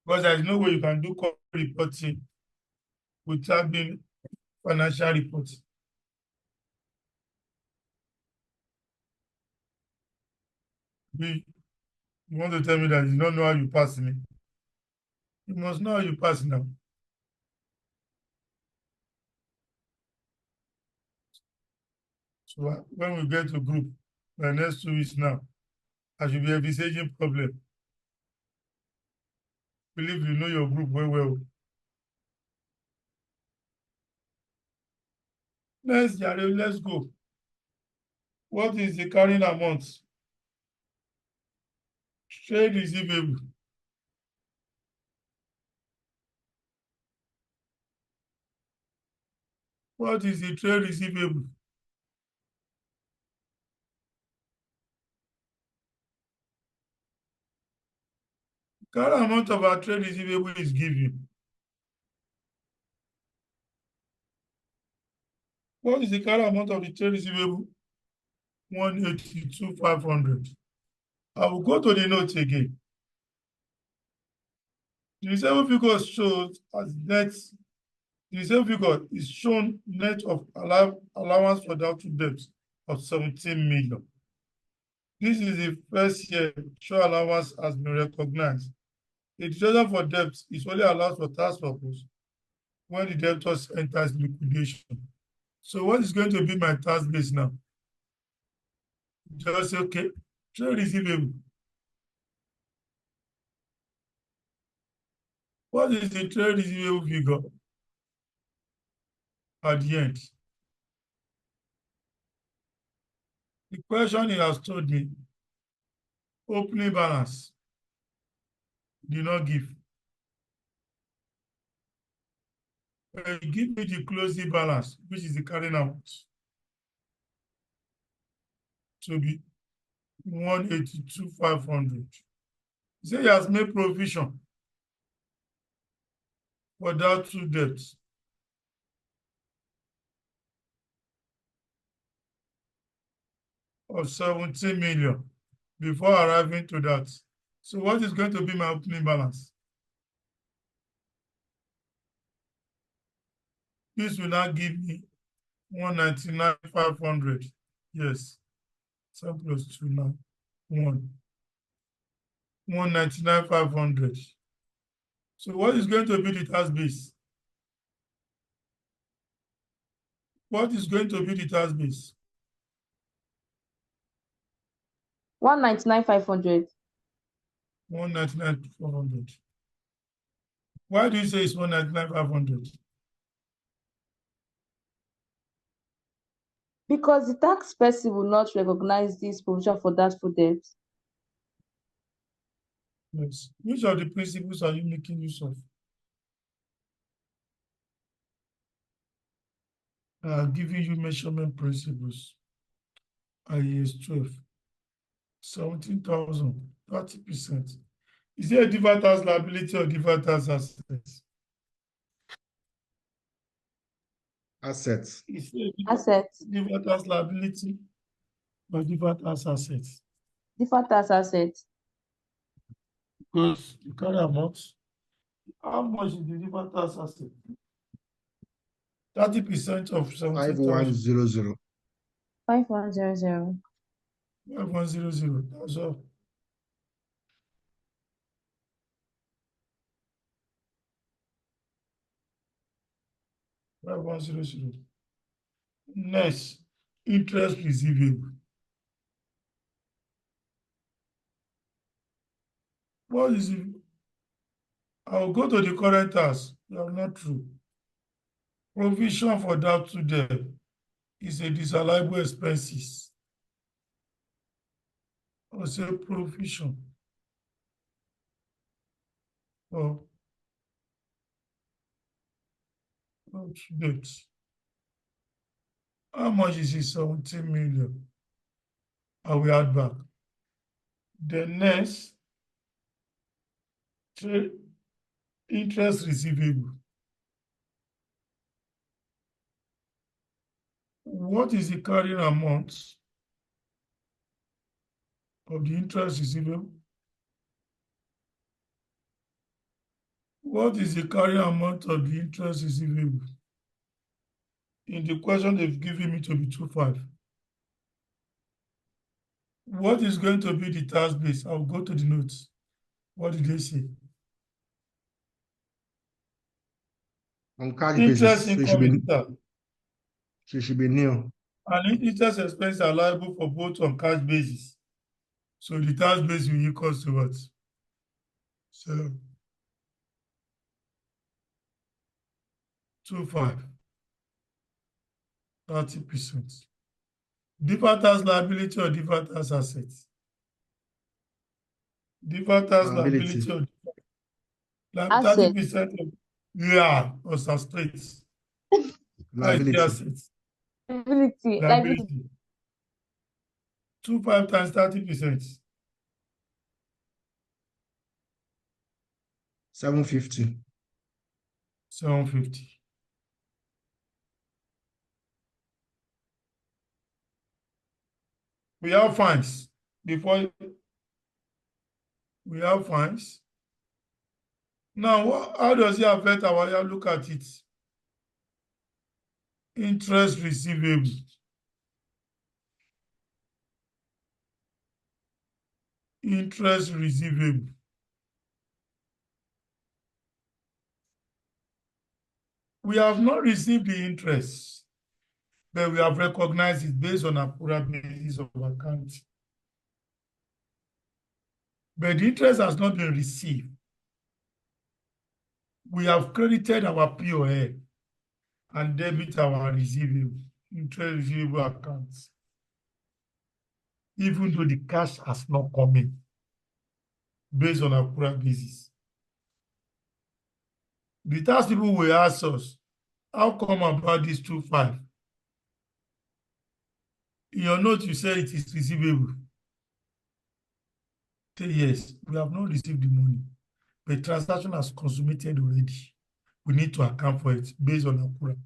Because there is no way you can do corporate reporting without doing financial reporting. You want to tell me that you don't know how you pass me? You must know how you pass now. So when we get to group, the next 2 weeks now, I should be envisaging problem. Believe you know your group very well. Next, Jare, let's go. What is the carrying amount? Trade receivable. What is the trade receivable? Current amount of our trade receivable is given. What is the current amount of the trade receivable? 182,500. I will go to the notes again. The receivable figure shows as net. The receivable figure is shown net of allowance for doubtful debts of 17 million. This is the first year show allowance has been recognized. The deduction for debt is only allowed for tax purpose when the debtor enters liquidation. So what is going to be my tax base now? Just say, okay, trade receivable. What is the trade receivable figure at the end? The question he has told me, opening balance, did not give. Give me the closing balance, which is the carrying amount, to be 182,500. He said he has made provision for that two debts of 17 million before arriving to that. So what is going to be my opening balance? This will now give me 199,500. Yes. 7 plus 2 now. 1. 199,500. So what is going to be the tax base? What is going to be the tax base? 199,500. 199,400. Why do you say it's 199,500? Because the tax person will not recognize this provision for doubtful debt. Yes. Which of the principles are you making use of? Giving you measurement principles. IAS 12. 17,000, 30%. Is there a deferred tax liability or deferred tax assets? Assets. Is there a Assets. deferred tax liability or deferred tax assets? Deferred tax assets. Because you carry amount. How much is the deferred tax asset? 30% of 70,000. 5100. 5100. 5100. That's all. Five one zero zero. Next, interest receivable. What is it? I'll go to the current tax. You are not true. Provision for doubtful debt is a disallowable expenses. Or say provision for doubtful debt. How much is it? 17 million. I will add back. The next, interest receivable. What is the carrying amount of the interest receivable? What is the carrying amount of the interest receivable? In the question they've given me to be 2.5. What is going to be the tax base? I'll go to the notes. What did they say? On cash Interest basis, so income is tax. it should be nil. And interest expenses are liable for both on cash basis. So the tax base will equal to what? So 2.5. 30%. Deferred tax liability or deferred tax assets? Deferred tax liability or like Asset. 30% of or substrate. Liability. Assets. Liability. Liability. 2.5 times 30%. 750. 750. We have fines. Before we have fines. Now, how does it affect our look at it? Interest receivable. Interest receivable. We have not received the interest, but we have recognized it based on a poorer basis of account. But the interest has not been received. We have credited our POL and debit our receivable, interest receivable accounts, even though the cash has not come in, based on a poorer basis. The tax people will ask us, how come about this 2.5? In your note, you said it is receivable. Say yes, we have not received the money. The transaction has consummated already. We need to account for it based on Akura.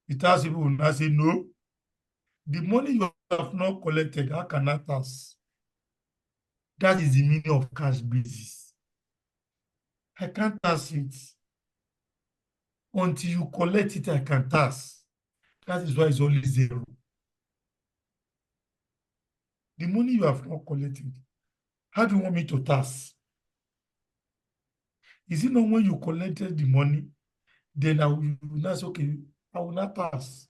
The tax people will now say, no, the money you have not collected, how can I tax? That is the meaning of cash basis. I can't tax it. Until you collect it, I can tax. That is why it's only zero. The money you have not collected, how do you want me to tax? Is it not when you collected the money, then I will not say, okay, I will not tax.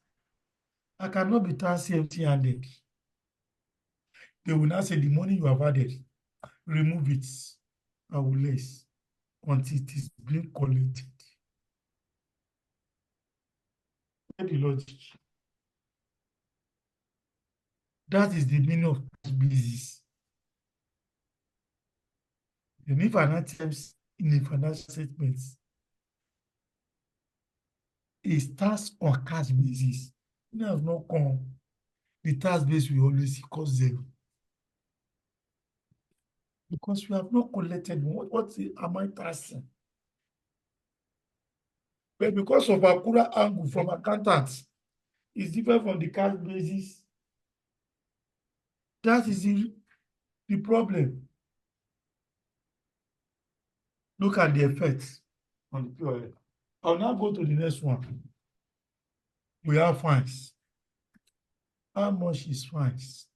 I cannot be taxed empty-handed. They will not say the money you have added, remove it. I will less until it is being collected. Get the logic. That is the meaning of cash basis. The need financial in a financial statement is tax on cash basis. Money has not come. The tax base will always equal 0. Because we have not collected. What am I taxing? But because of Akura angle from accountants, it's different from the cash basis. That is the problem. Look at the effects on the POL. I'll now go to the next one. We have fines. How much is fines?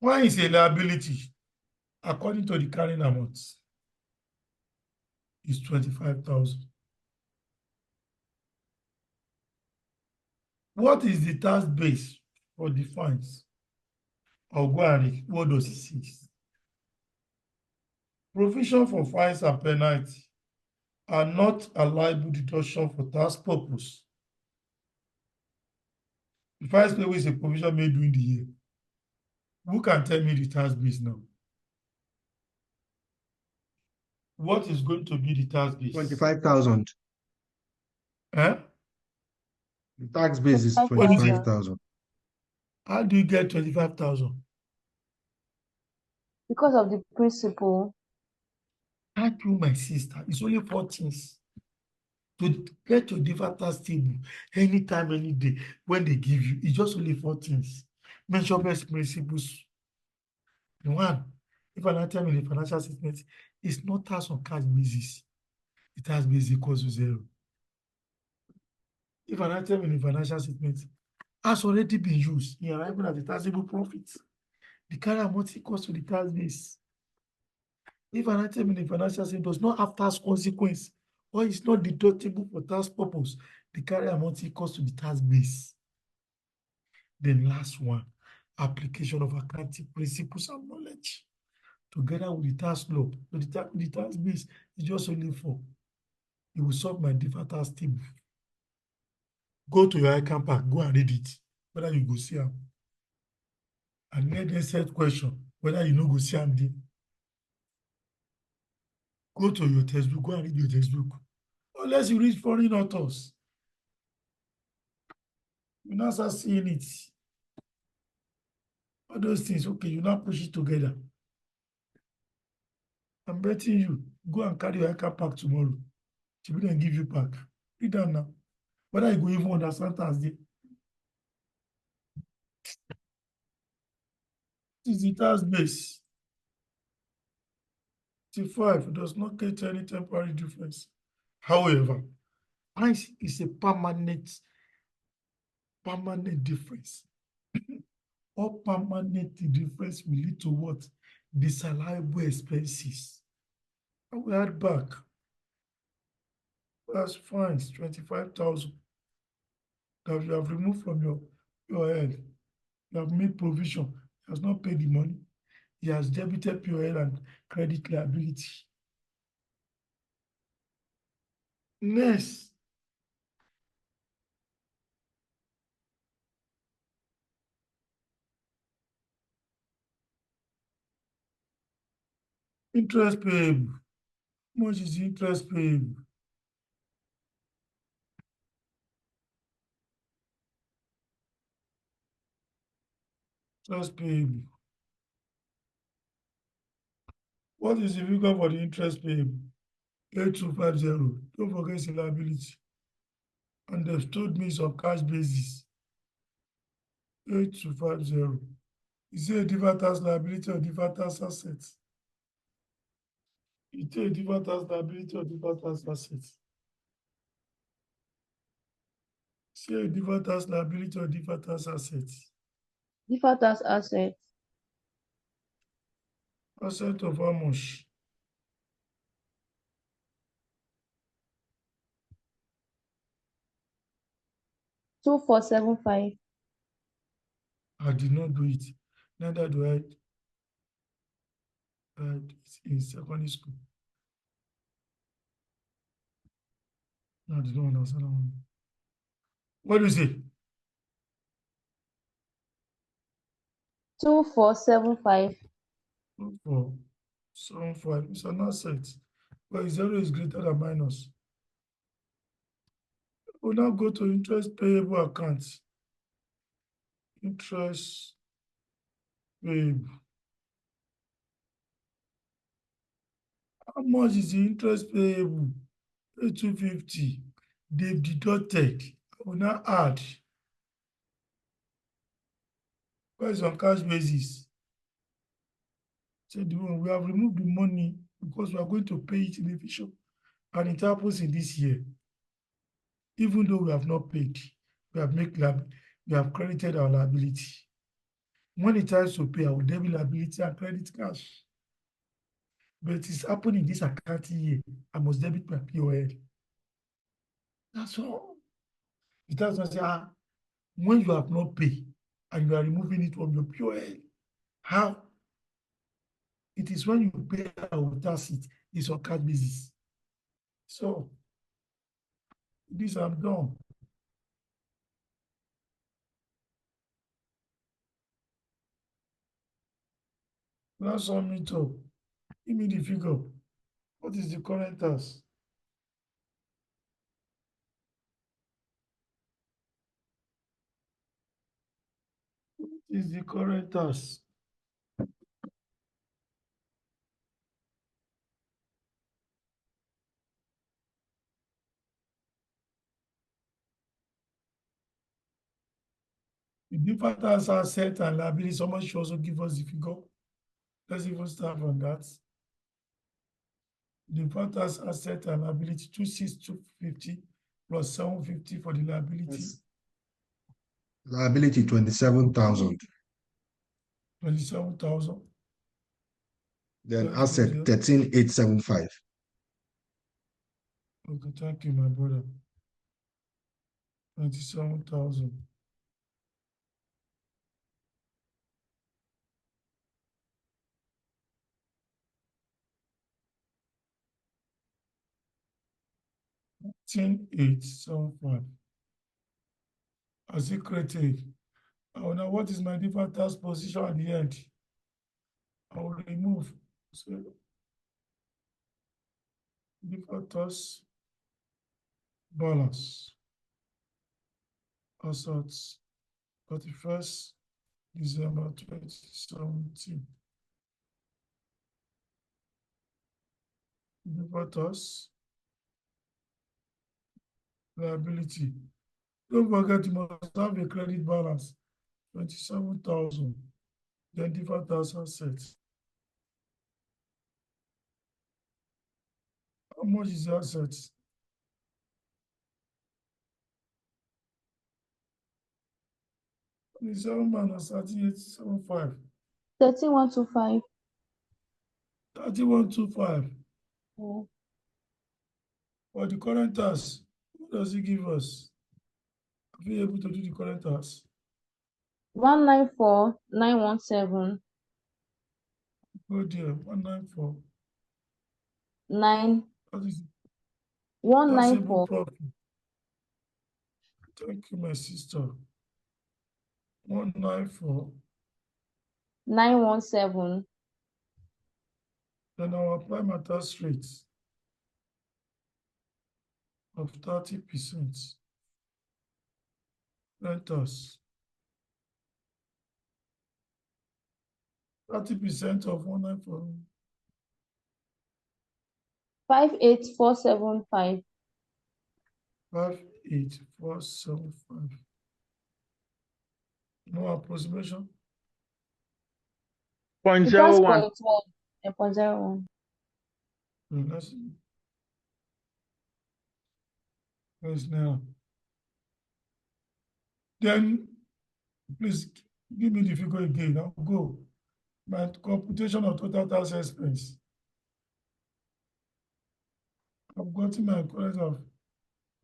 Fine is a liability according to the carrying amount. Is 25,000. What is the tax base for the fines? I'll go and read. What does it say? Provision for fines and penalty are not a liable deduction for tax purpose. The fines payable is a provision made during the year. Who can tell me the tax base now? What is going to be the tax base? 25,000. Eh? The tax base is 25,000. 25,000. How do you get 25,000? Because of the principle. Thank you, my sister. It's only 4 things. To get your deferred tax table anytime, any day, when they give you, it's just only 4 things. Measurement principles. One, if an item in a financial statement is not taxed on cash basis, the tax base equals to 0. If an item in a financial statement has already been used in arriving at the taxable profit, the carry amount equals to the tax base. If an item in a financial statement does not have tax consequence or is not deductible for tax purpose, the carry amount equals to the tax base. Then last one, application of accounting principles and knowledge together with the tax law. So the tax base is just only 4. You will solve my deferred tax table. Go to your ICANN pack, go and read it, whether you go see them. And let them set question, whether you no go see them there. Go to your textbook, go and read your textbook. Unless you read foreign authors. You now start seeing it. All those things, okay, you now push it together. I'm betting you, go and carry your ICANN pack tomorrow. She will then give you pack. Read them now. Whether you go even understand as day. This is the tax base. 5 does not get any temporary difference. However, price is a permanent difference. All permanent difference will lead to what? Disallowable expenses. And we add back. That's fines, 25,000 that you have removed from your head. You have made provision. He has not paid the money. He has debited POL and credit liability. Next, interest payable. How much is the interest payable? Interest payable. What is the figure for the interest payable? 8250. Don't forget the liability. And they've told me it's on cash basis. 8250. Is it a deferred tax liability or deferred tax asset? It's a deferred tax liability or deferred tax asset? Is it a deferred tax liability or deferred tax asset? Deferred tax asset. Asset of how much? Two four seven five. I did not do it. Neither do I. In secondary school. No, I did not understand that one. What do you say? 2475. For 75, it's an asset. But 0 is greater than minus. We'll now go to interest payable accounts. Interest payable. How much is the interest payable? 250. They've deducted. I will now add. Based on cash basis. So we have removed the money because we are going to pay it in the future. And it happens in this year. Even though we have not paid, we have credited our liability. When it times to pay, I will debit liability and credit cash. But it is happening in this accounting year. I must debit my POL. That's all. It does not say, when you have not paid and you are removing it from your POL, how? It is when you pay, I will tax it. It's on cash basis. So, this I'm done. Now sum it up. Give me the figure. What is the current tax? What is the current tax? The different tax asset and liability. Someone should also give us the figure. Let's even start from that. The different tax asset and liability 26250 plus 750 for the liability. Yes. Liability 27,000. 27,000. Then Let's asset go there. 13,875. Okay, thank you, my brother. 27,000. $10,875. As it created. Oh, now what is my default tax position at the end? I will remove. So, default tax balance. Assets 31st December 2017. Default tax liability. Don't forget you must have a credit balance, 27,000. Then default tax assets. How much is the assets? 27 minus 3875. 13,125. 3125. Yeah. For the current tax, what does it give us? Are we able to do the current tax? 194,917. Go there, 194. 9. That is taxable 194. profit. Thank you, my sister. 194. 917. Then I'll apply my tax rate of 30%. Renters. 30% of 194. 58475. 58475. No approximation. Point It zero has one. 0.1. 0.01. Let's see. Yes, now. Then, please give me the figure again. I'll go. My computation of total tax expense. I've gotten my current of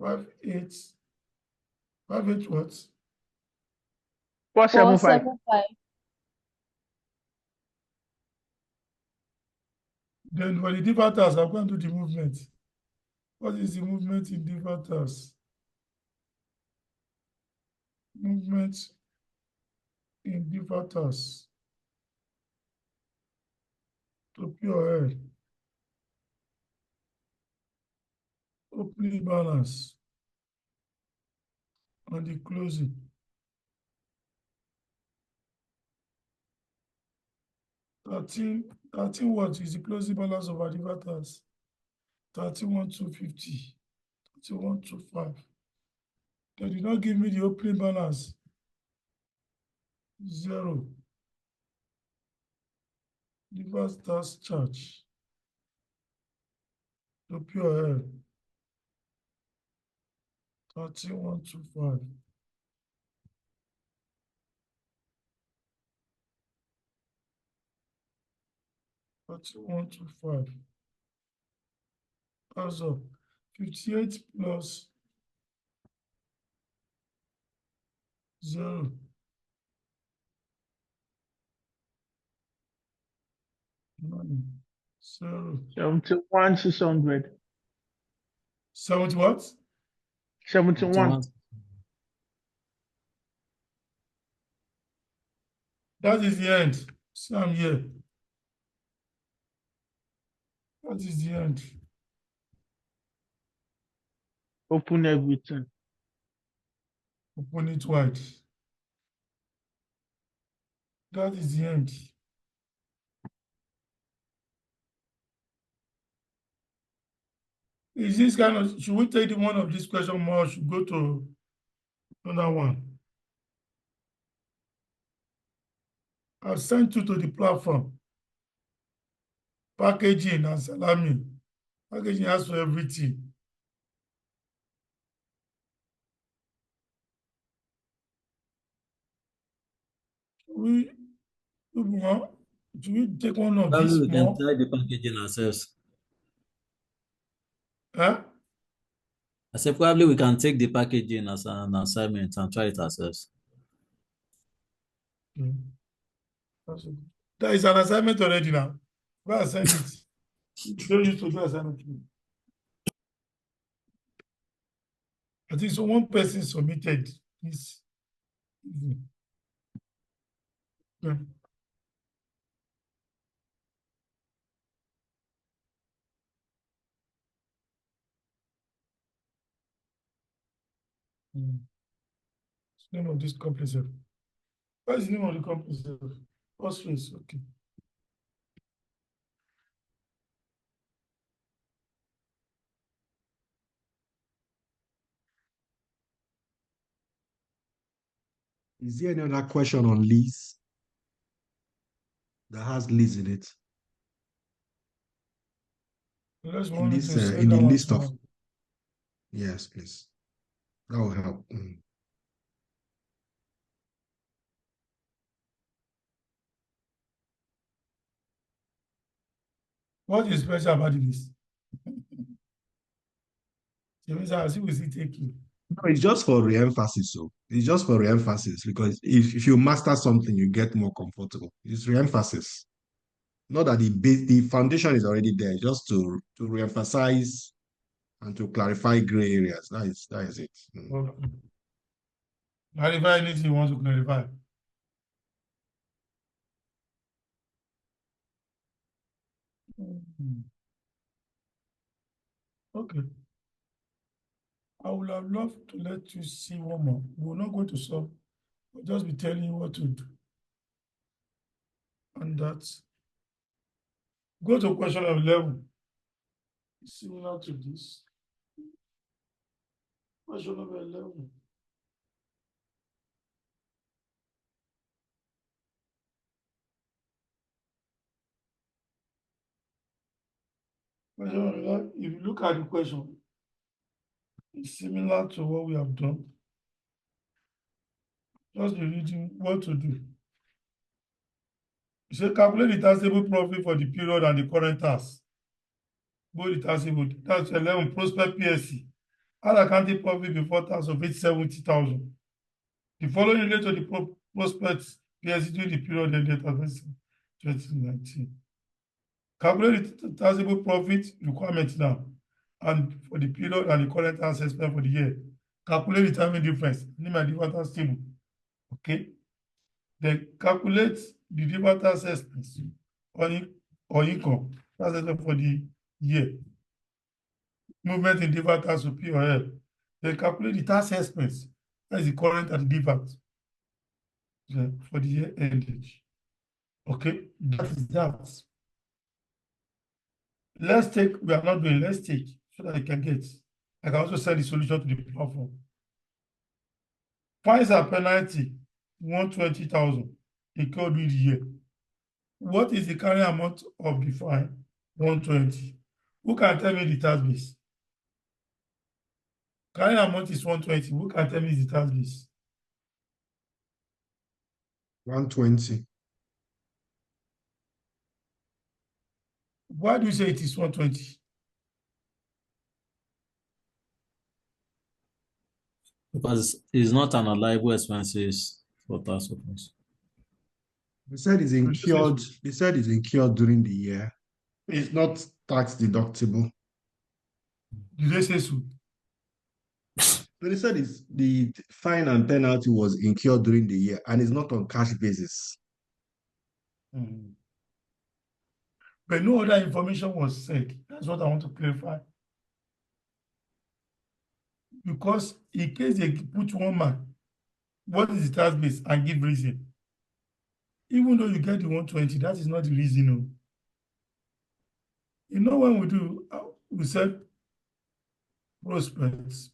58 what? 475. 475. Then for the deferred tax, I'm going to do the movement. What is the movement in deferred tax? Movement in deferred tax to POL. opening balance and the closing. 13 what is the closing balance of adverters? 31,250, 31,250. They did not give me the opening balance. 0. Reverse tax charge. The pure L. 31,250. As of 58 plus 0. 9, 0. 71,600. 70 what? 71. That is the end. See, I'm here. That is the end. Open everything. Open it wide. That is the end. Is this kind of, should we take the one of this question more, or should go to another one? I've sent you to the platform. Packaging and salami. Packaging has for everything. We want, do we take one of Probably these we can more? try the packaging ourselves. Huh? I said probably we can take the packaging as an assignment and try it ourselves. Okay. That is an assignment already now. Go and send it. You don't use to do assignment. I think so. One person submitted this. Yeah. What's the name of this company, sir? What is the name of the company, sir? Phosphorus, okay. Is there any other question on lease that has lease in it? Unless you In want me this, to in send the that one list to of, them. yes, please. That will help. What is special about this? I see we see take you. No, it's just for re-emphasis. So it's just for re-emphasis because if you master something, you get more comfortable. It's re-emphasis. Not that the foundation is already there, just to re-emphasize and to clarify gray areas. That is it. Okay. Clarify anything you want to clarify. Okay. I would have loved to let you see one more. We're not going to solve. We'll just be telling you what to do. And that's go to question of 11. Similar to this. Question number 11. Question number 11, if you look at the question, it's similar to what we have done. Just be reading what to do. You say calculate the taxable profit for the period and the current tax. Both the taxable, that's 11 prospect PSC. Add accounting profit before tax of 870,000. The following relate to the prospect PSC during the period ended 2019. Calculate the taxable profit requirement now, and for the period and the current tax expense for the year. Calculate the timing difference. Name my different tax table. Okay. Then calculate the different tax expense or income tax expense for the year. movement in deferred tax to P or L. Then calculate the tax expense. That is the current and the deferred for the year ended. Okay, that is that. Let's take, we are not doing, let's take so that I can get. I can also send the solution to the platform. Fines and penalty, 120,000 incurred during the year. What is the carrying amount of the fine? 120. Who can tell me the tax base? Carrying amount is 120. Who can tell me the tax base? 120. Why do you say it is 120? Because it's not an allowable expenses for tax purpose. They said it's incurred. so. They said it's incurred during the year. It's not tax deductible. Do they say so? But they said it's the fine and penalty was incurred during the year and it's not on cash basis. But no other information was said. That's what I want to clarify. Because in case they put one mark, what is the tax base and give reason? Even though you get the 120, that is not the reason. No. You know, when we do, we said prospects,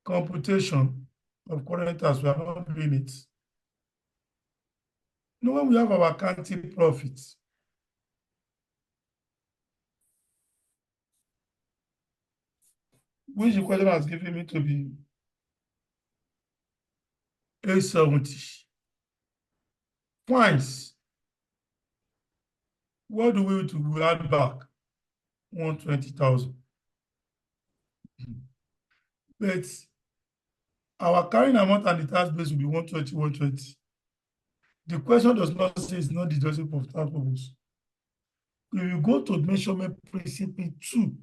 computation of current tax, we are not doing it. You know, when we have our accounting profits, which the question has given me to be 870. Fines. What do we do? We add back 120,000. But our carrying amount and the tax base will be 120, 120. The question does not say it's not deductible of tax purpose. If you go to measurement principle 2,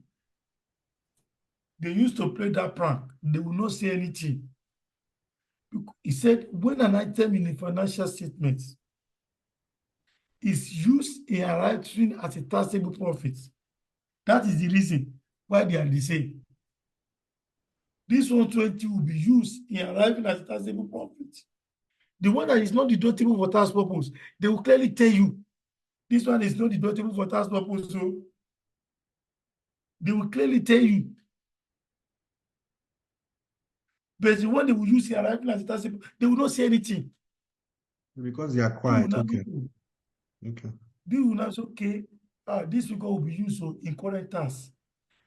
they used to play that prank. They will not say anything. He said, when an item in a financial statement is used in arriving at a taxable profit, that is the reason why they are the same. This 120 will be used in arriving at a taxable profit. The one that is not deductible for tax purpose, they will clearly tell you, this one is not deductible for tax purpose, so they will clearly tell you. But the one they will use in arriving at a taxable, they will not say anything. Because they are quiet, okay. Okay. They will not say, okay, this figure will be used in current tax.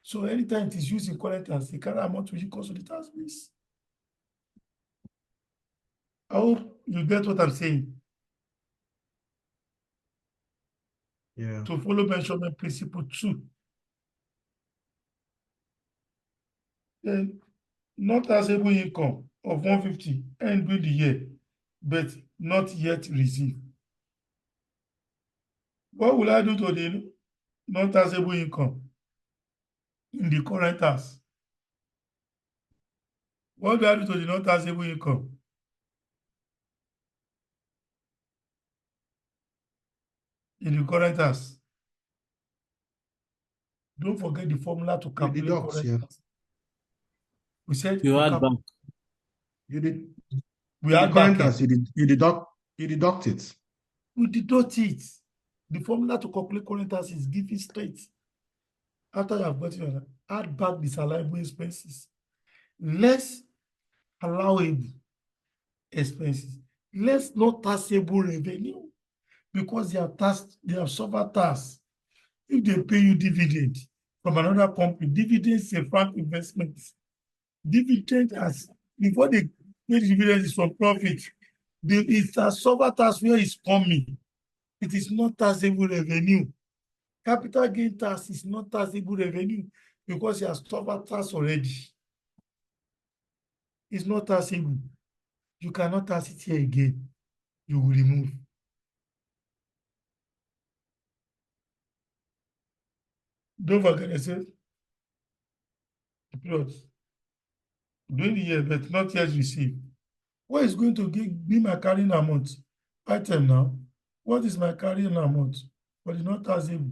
So anytime it is used in current tax, the current amount will equal to the tax base. I hope you get what I'm saying. Yeah. To follow measurement principle 2. Then not taxable income of 150 end with the year, but not yet received. What will I do to the non taxable income in the current tax? What do I do to the non taxable income? In the current tax? Don't forget the formula to calculate deduct, current yeah. tax. We said You add back. You did. we In add the back current tax, you deduct it. we deduct it. The formula to calculate current tax is given straight. After you have got it, add back disallowable expenses, less allowable expenses, less not taxable revenue, because they have suffered tax. If they pay you dividend from another company, dividend is a frank investment. Dividend as before they pay dividend is from profit. It's a suffered tax where it's coming. It is not taxable revenue. Capital gain tax is not taxable revenue because you have suffered tax already. It's not taxable. You cannot tax it here again. You will remove. Don't forget, I said, during the year, but not yet received. What is going to be my carrying amount? Item now. What is my carrying amount for the not taxable?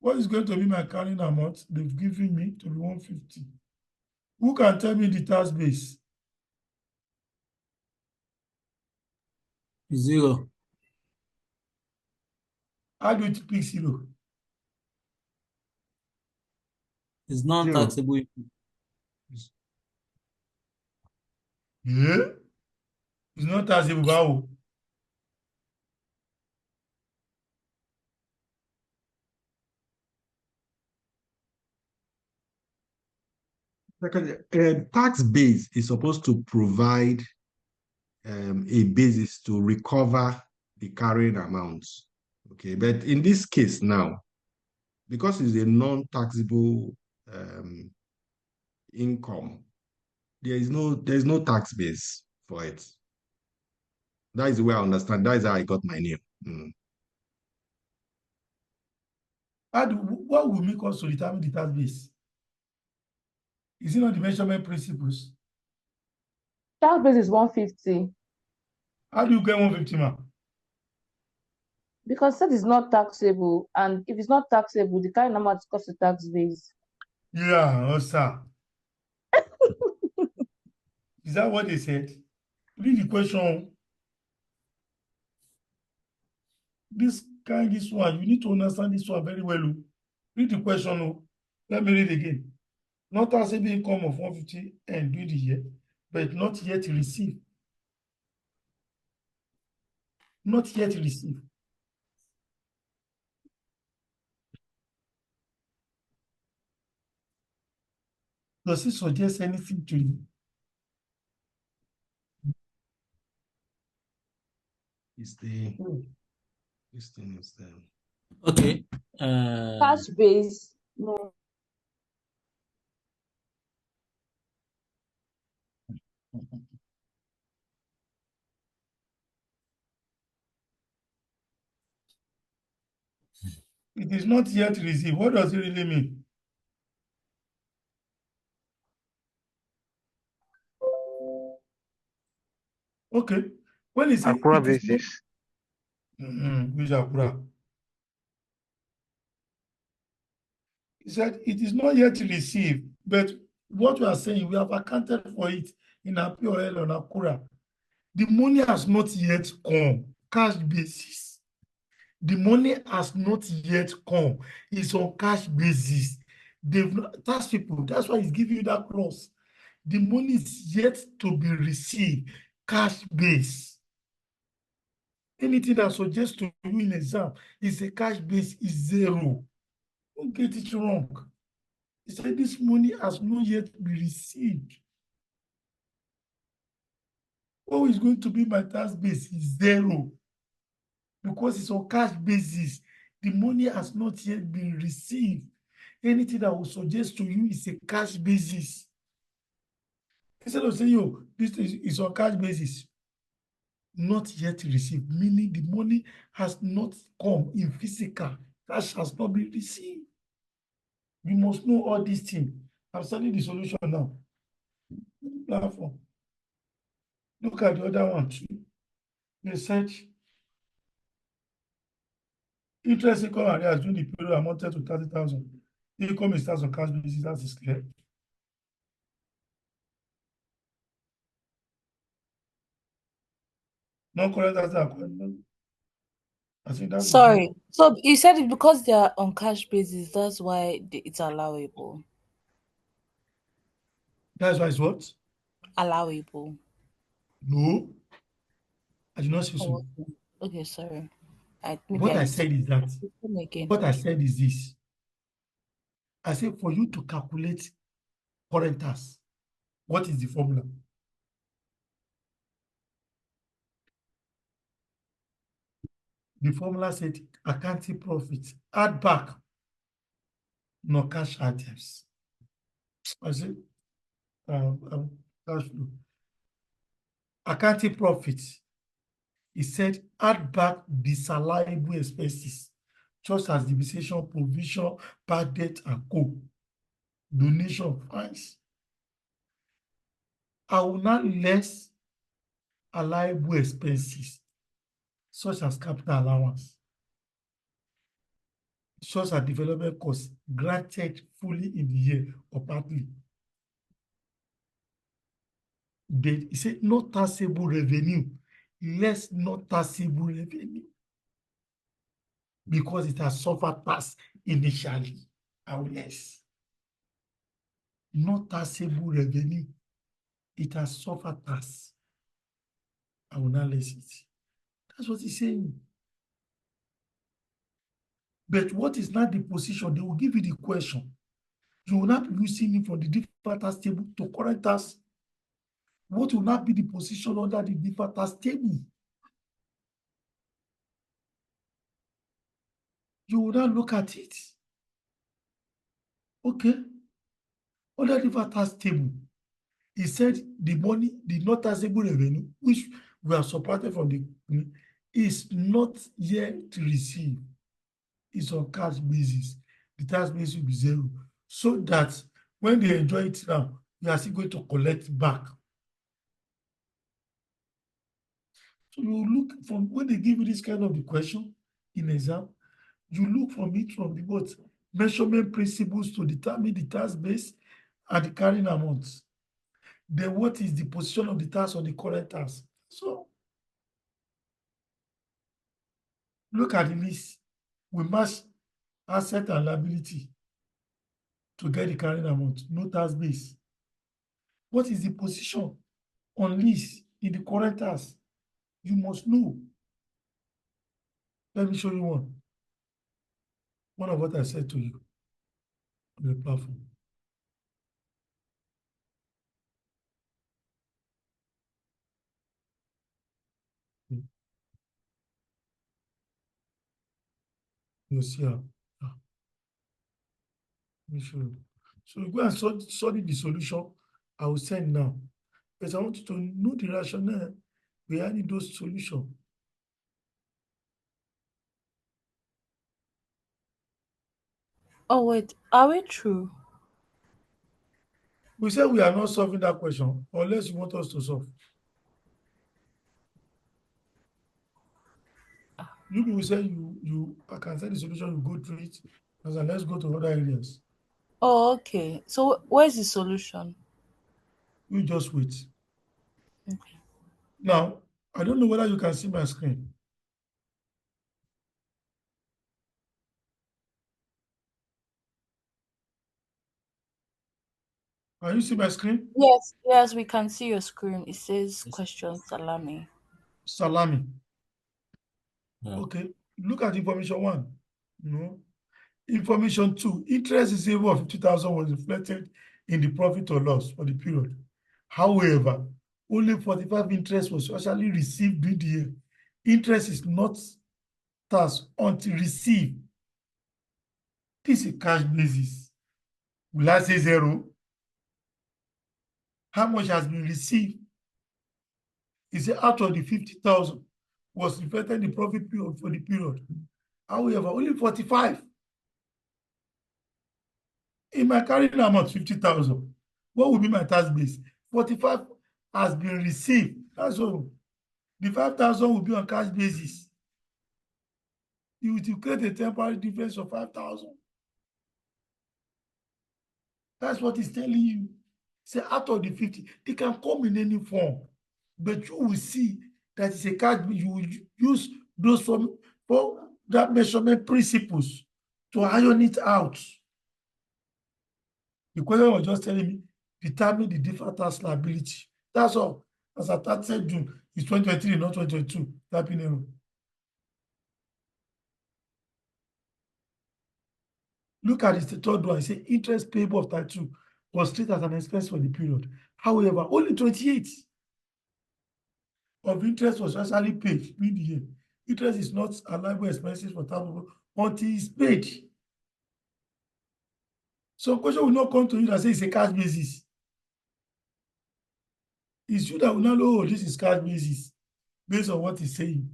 What is going to be my carrying amount? They've given me to be 150. Who can tell me the tax base? 0. How do you pick 0? It's non-taxable. Yeah? It's not taxable. Wow. Tax base is supposed to provide a basis to recover the carrying amounts. Okay, but in this case now, because it's a non-taxable income, there's no tax base for it. That is the way I understand. That is how I got my name. What will make us to determine the tax base? Is it not the measurement principles? Tax base is 150 How do you get 150, ma? because that is not taxable, and if it's not taxable, the kind amount cost the tax base. Yeah, oh, sir. Is that what they said? Read the question. This one, you need to understand this one very well. Read the question. Oh. Let me read again. Not taxable income of 150 and during the year, but not yet received. Not yet received. Does it suggest anything to you? This thing is there. Okay. Cash base, no. It is not yet received. What does it really mean? Okay. When it says Accra it is not, basis. which Accra? He said it is not yet received, but what we are saying, we have accounted for it in our POL on Accra. The money has not yet come. Cash basis. The money has not yet come. It's on cash basis. They've not, tax people, that's why he's giving you that clause. The money is yet to be received. Cash base. Anything that suggests to you in exam is a cash base is 0. Don't get it wrong. He said this money has not yet been received. What is going to be my tax base is 0 because it's on cash basis. The money has not yet been received. Anything that will suggest to you is a cash basis. Instead of saying, "Oh, this is on cash basis," not yet received, meaning the money has not come in physical. Cash has not been received. You must know all these things. I'm studying the solution now. Platform. Look at the other one too. They said interest income arrears during the period amounted to 30,000. Income is starts on cash basis, that is clear. Non-current asset. I think that is Sorry. So you said it because they are on cash basis, that's why it's allowable. that's why it's what? Allowable. No, I do not say so. Oh, okay, sorry. What I said is that Again. what I said is this. I said for you to calculate current tax, what is the formula? The formula said accounting profit, add back no cash items. I said cash flow. Accounting profit, he said add back disallowable expenses, just as depreciation, provision, bad debt, and co. Donation, fines. I will not less allowable expenses, such as capital allowance. Source and development costs granted fully in the year or partly. Then he said not taxable revenue, less not taxable revenue, because it has suffered tax initially and less. Not taxable revenue, it has suffered tax. I will not less it. That's what he's saying. But what is not the position? They will give you the question. You will not be using it from the deferred tax table to current tax. What will not be the position under the deferred tax table? You will not look at it. Okay. Under the deferred tax table, he said the money, the not taxable revenue, which we have subtracted from the, is not yet received. It's on cash basis. The tax basis will be zero. So that when they enjoy it now, we are still going to collect back. So you look from when they give you this kind of the question in exam, you look from it from the what measurement principles to determine the tax base and the carrying amount. Then what is the position of the tax on the current tax? So look at the list. We match asset and liability to get the carrying amount, no tax base. What is the position on list in the current tax? You must know. Let me show you one. One of what I said to you on the platform. You see how. Let me show you. So you go and study the solution I will send now. But I want you to know the rationale behind those solutions. Oh wait, are we true? We said we are not solving that question unless you want us to solve. You people say I can send the solution, you go through it, and then let's go to other areas. Oh, okay. So where's the solution? You just wait. Okay. Now, I don't know whether you can see my screen. Can you see my screen? Yes, yes, we can see your screen. It says question salami. Salami. Yeah. Okay. Look at information 1. No. Information 2. Interest receivable of 50,000 was reflected in the profit or loss for the period. However, only 45 interest was actually received during the year. Interest is not taxed until received. This is cash basis. Will I say 0? How much has been received? Is it out of the 50,000 was reflected in the profit period for the period. However, only 45. In my carrying amount 50,000, what will be my tax base? 45 has been received. That's all. The 5,000 will be on cash basis. You will create a temporary difference of 5,000. That's what he's telling you. Say out of the 50, they can come in any form, but you will see that it's a cash. You will use those for that measurement principles to iron it out. The question was just telling me, determine the deferred tax liability. That's all. As at 30th June, it's 2023, not 2022. Typing error. Look at the third one. It says interest payable of type 2 was treated as an expense for the period. However, only 28 of interest was actually paid during the year. Interest is not a liable expenses for tax until it's paid. So question will not come to you that says it's a cash basis. It's you that will not know, oh, this is cash basis based on what he's saying.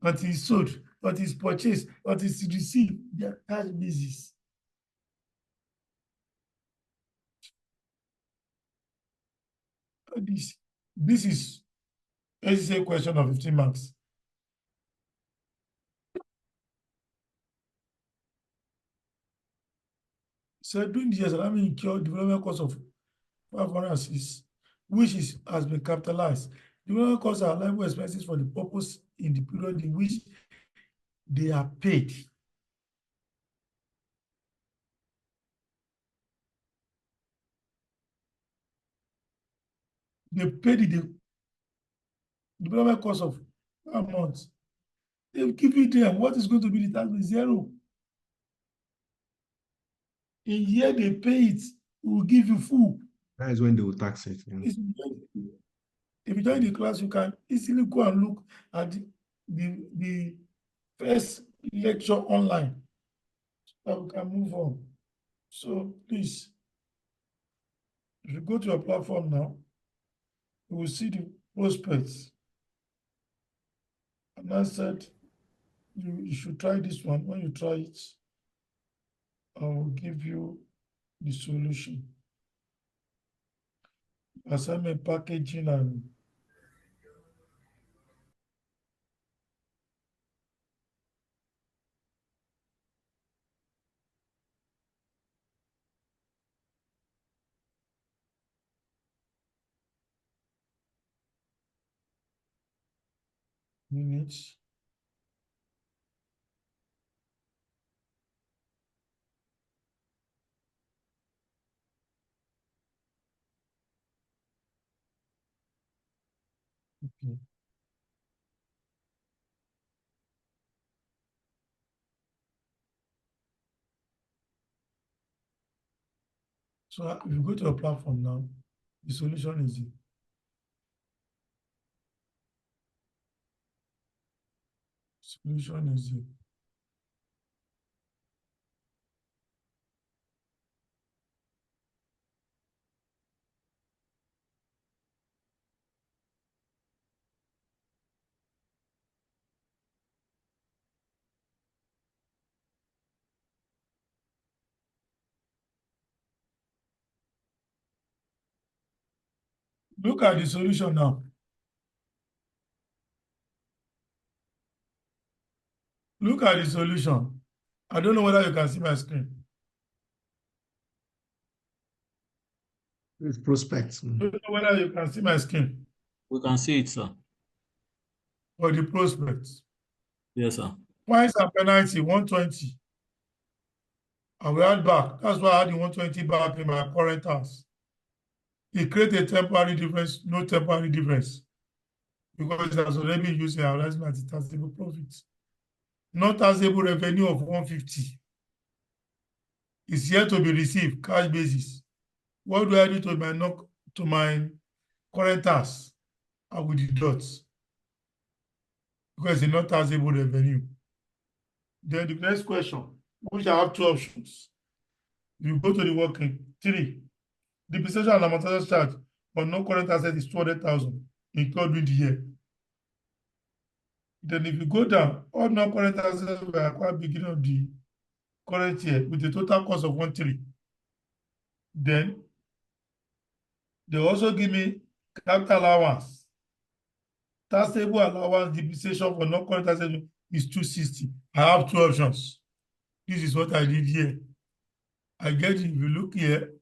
Until it's sold, until it's purchased, until it's received, their cash basis. This is a question of 15 marks. So during the years, I mean, incur development cost of 506, which has been capitalized. Development costs are liable expenses for the purpose in the period in which they are paid. They paid the development cost of a month. They've given them what is going to be the tax is 0. In year they pay it, we will give you full. That is when they will tax it. Yeah. If you join the class, you can easily go and look at the first lecture online. So we can move on. So please, if you go to your platform now, you will see the prospects. And I said, you should try this one. When you try it, I will give you the solution. Assignment packaging and minutes. Okay. So if you go to a platform now, the solution is here. Solution is here. Look at the solution now. Look at the solution. I don't know whether you can see my screen. It's prospects. I don't know whether you can see my screen We can see it, sir. or the prospects. Yes, sir. Points and penalty, 120. I will add back. That's why I had the 120 back in my current house. It creates a temporary difference, no temporary difference. Because it has already been used in analyzing as a taxable profit. Not taxable revenue of 150 is yet to be received, cash basis. What do I do to my current tax? I will deduct because it's not taxable revenue. Then the next question, which I have two options. You go to the working 3. Depreciation and amortization charge on non-current asset is 200,000 incurred during the year. Then if you go down, all non-current assets were acquired beginning of the current year with a total cost of 1.3. Then they also give me capital allowance. Taxable allowance depreciation for non-current assets is 260. I have two options. This is what I did here. I get it. If you look here,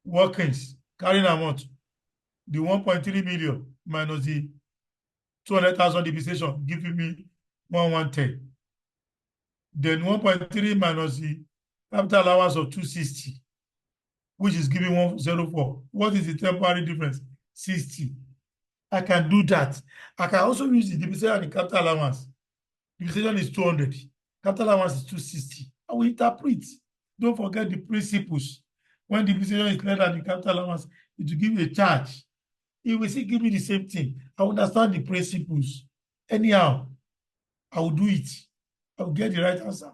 workings, carrying amount, the 1.3 million minus the 200,000 depreciation, giving me 110. Then 1.3 minus the capital allowance of 260, which is giving 104. What is the temporary difference? 60. I can do that. I can also use the depreciation and the capital allowance. Depreciation is 200. Capital allowance is 260. I will interpret. Don't forget the principles. When depreciation is less than the capital allowance, it will give you a charge. It will still give me the same thing. I understand the principles. Anyhow, I will do it. I will get the right answer.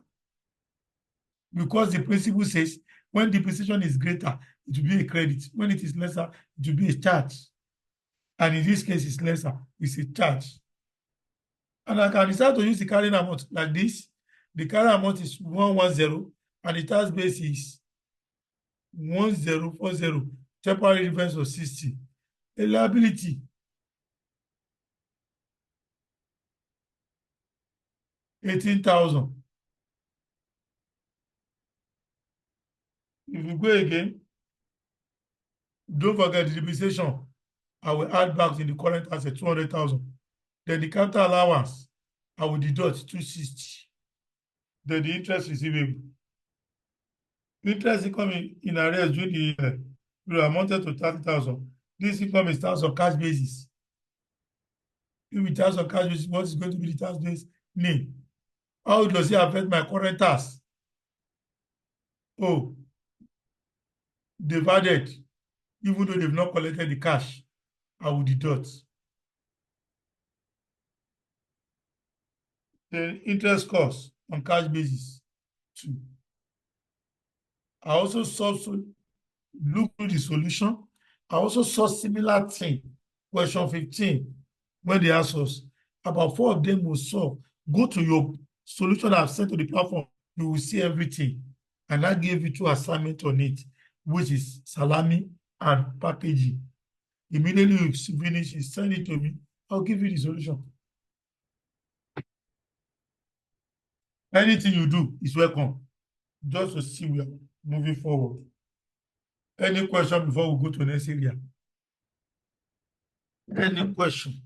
Because the principle says when depreciation is greater, it will be a credit. When it is lesser, it will be a charge. And in this case, it's lesser. It's a charge. And I can decide to use the carrying amount like this. The carrying amount is 110, and the tax base is 1040. Temporary difference of 60. A liability, 18,000. If you go again, don't forget the depreciation. I will add back in the current asset 200,000. Then the capital allowance, I will deduct 260. Then the interest receivable. Interest income in arrears during the year will amounted to 30,000. This income is taxed on cash basis. If we tax on cash basis, what is going to be the tax base? Name. How does it affect my current tax? Oh, divided. Even though they've not collected the cash, I will deduct. The interest cost on cash basis, 2. I also look through the solution. I also saw similar thing, question 15, when they asked us, about 4 of them will solve. Go to your solution I've sent to the platform, you will see everything. And I gave you 2 assignments on it, which is salami and packaging. Immediately you finish, you send it to me, I'll give you the solution. Anything you do is welcome, just to see we are moving forward. Any question before we go to the next area? Any question?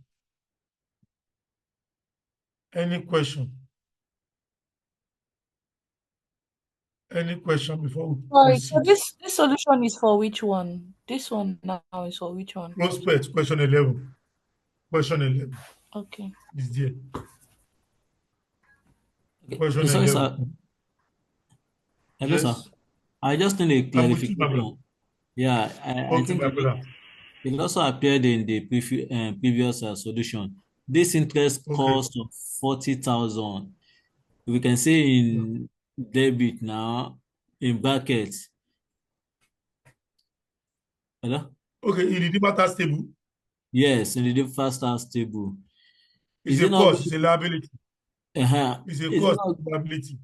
Any question? Any question before we Sorry, so proceed? this solution is for which one? This one now is for which one? Prospect, question 11. Question 11 Okay. is there. Okay. Question Sorry, sir. 11. Hello, sir. Yes, I just need a I'm with you, my brother. clarification. Yeah, I Okay, think my brother. it also appeared in the previous solution. This interest Okay. cost of 40,000, we can say in debit now, in brackets. Hello? Okay, in the default table, Yes, in the first tax table. it's Is a it not cost, going it's a to, liability. It's a is it cost, not, it's a liability.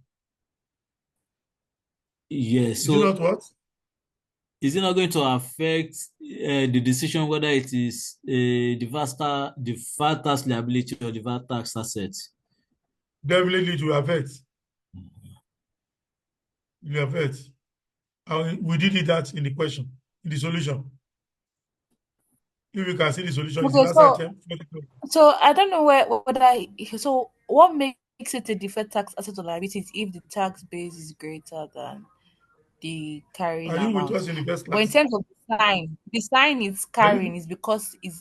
yes, Is it so not what? is it not going to affect the decision whether it is the VAT tax liability or the VAT tax asset? Definitely it will affect. It will affect. And we did that in the question, in the solution. If you can see the solution, is the Okay, last item. so I don't know so what makes it a deferred tax asset or liability is if the tax base is greater than the carrying Are you with amount. us in the first But in class? terms of the sign it's Are carrying you? is because if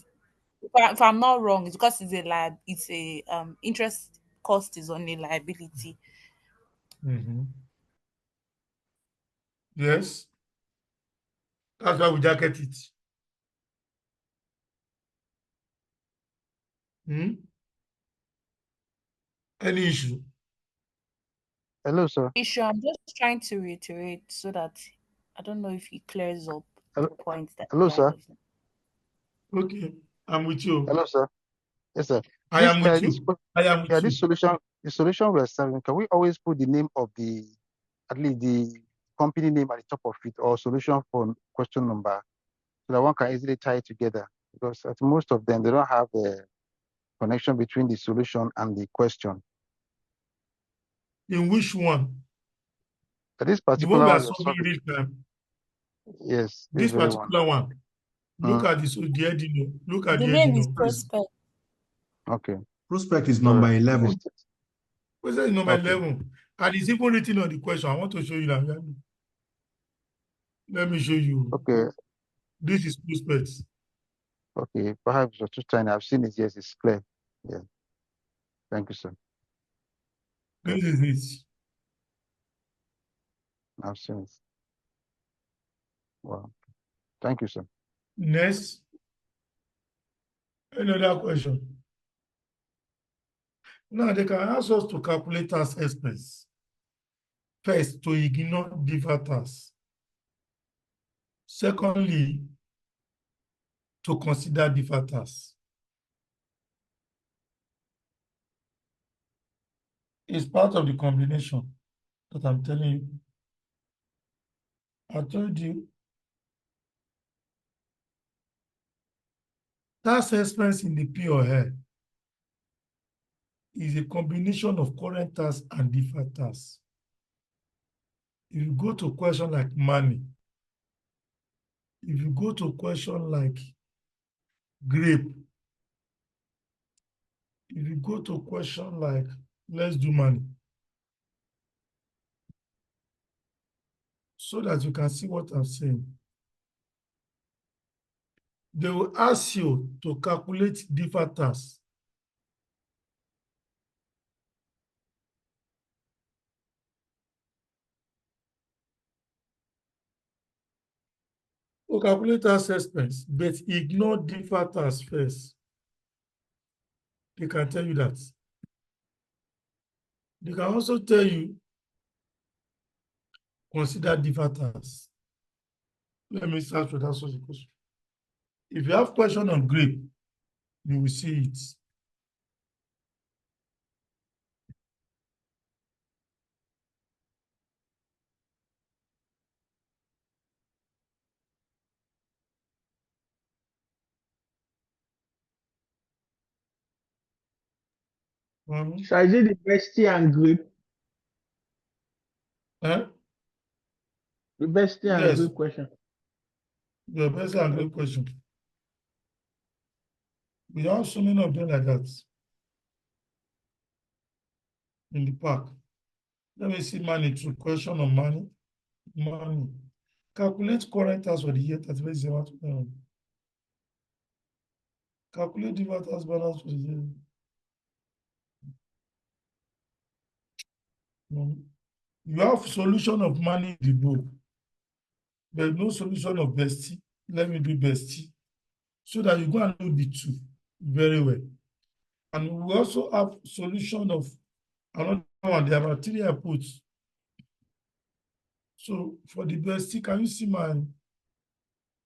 I'm not wrong, it's because it's a interest cost is on a liability. Mhm. Yes, that's why we jacket it. Hmm? Any issue? Hello, sir. Issue I'm just trying to reiterate so that I don't know if it clears up the Hello, points that hello, you are sir. making. Okay, I'm with you. Hello, sir. Yes, sir. I am with you. I am with you. The solution we're serving, can we always put the name of at least the company name at the top of it, or solution for question number, so that one can easily tie it together? Because at most of them, they don't have the connection between the solution and the question. In which one? This The one particular we are one you're solving solving, this time. yes, this This very one. particular one. Look Mm, at the heading. Look at The the name is heading. prospect. okay, Prospect is sorry, number I 11. missed it. Question is number Okay, 11. And it's even written on the question. I want to show you that. Let me show you. okay, This is prospect. okay. Perhaps you're too tiny. I've seen it. Yes, it's clear. Yeah, thank you, sir. This is it. I've seen it. Wow, thank you, sir. Next, another question. Now they can ask us to calculate tax expense. First, to ignore deferred tax. Secondly, to consider deferred tax. It's part of the combination that I'm telling you. I told you, tax expense in the P or L is a combination of current tax and deferred tax. If you go to question like money, if you go to question like grape, if you go to question like let's do money, so that you can see what I'm saying. They will ask you to calculate deferred tax. To calculate tax expense, but ignore deferred tax first. They can tell you that. They can also tell you, consider deferred tax. Let me start with that such a question. If you have question on grape, you will see it. So is it the bestie and grape? Eh? The bestie and Yes, grape question. the best and grape question. We have so many of them like that in the park. Let me see money through question on money. Money. Calculate current tax for the year 31 December 2021. Calculate deferred tax balance for the year. No. You have solution of money in the book. There's no solution of bestie. Let me do bestie. So that you go and know the two very well. And we also have solution of another one. There are three I put. So for the bestie, can you see my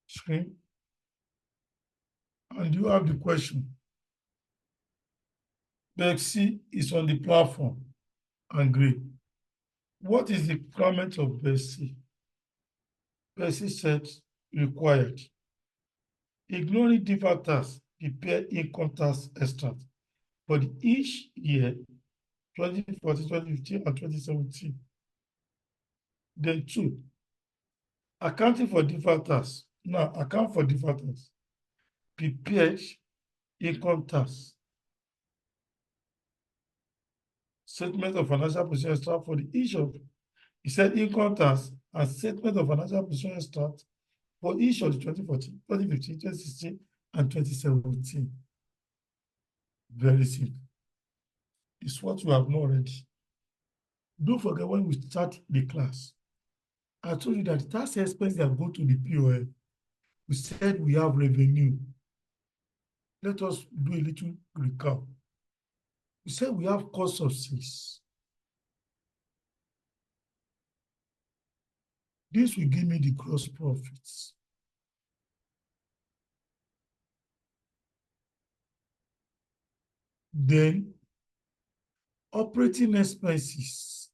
screen? And you have the question. Bestie is on the platform and grade. What is the requirement of bestie? Bestie said required. Ignoring deferred tax, prepare income tax extract for each year 2014, 2015, and 2017. Then two, accounting for deferred tax. Now, account for deferred tax. Prepared income tax. Statement of financial position extract for the each of, he said income tax and statement of financial position extract for each of the 2014, 2015, 2016, and 2017. Very simple. It's what you have known already. Don't forget when we start the class, I told you that the tax expense that go to the POL, we said we have revenue. Let us do a little recap. We said we have cost of sales. This will give me the gross profits. Then operating expenses.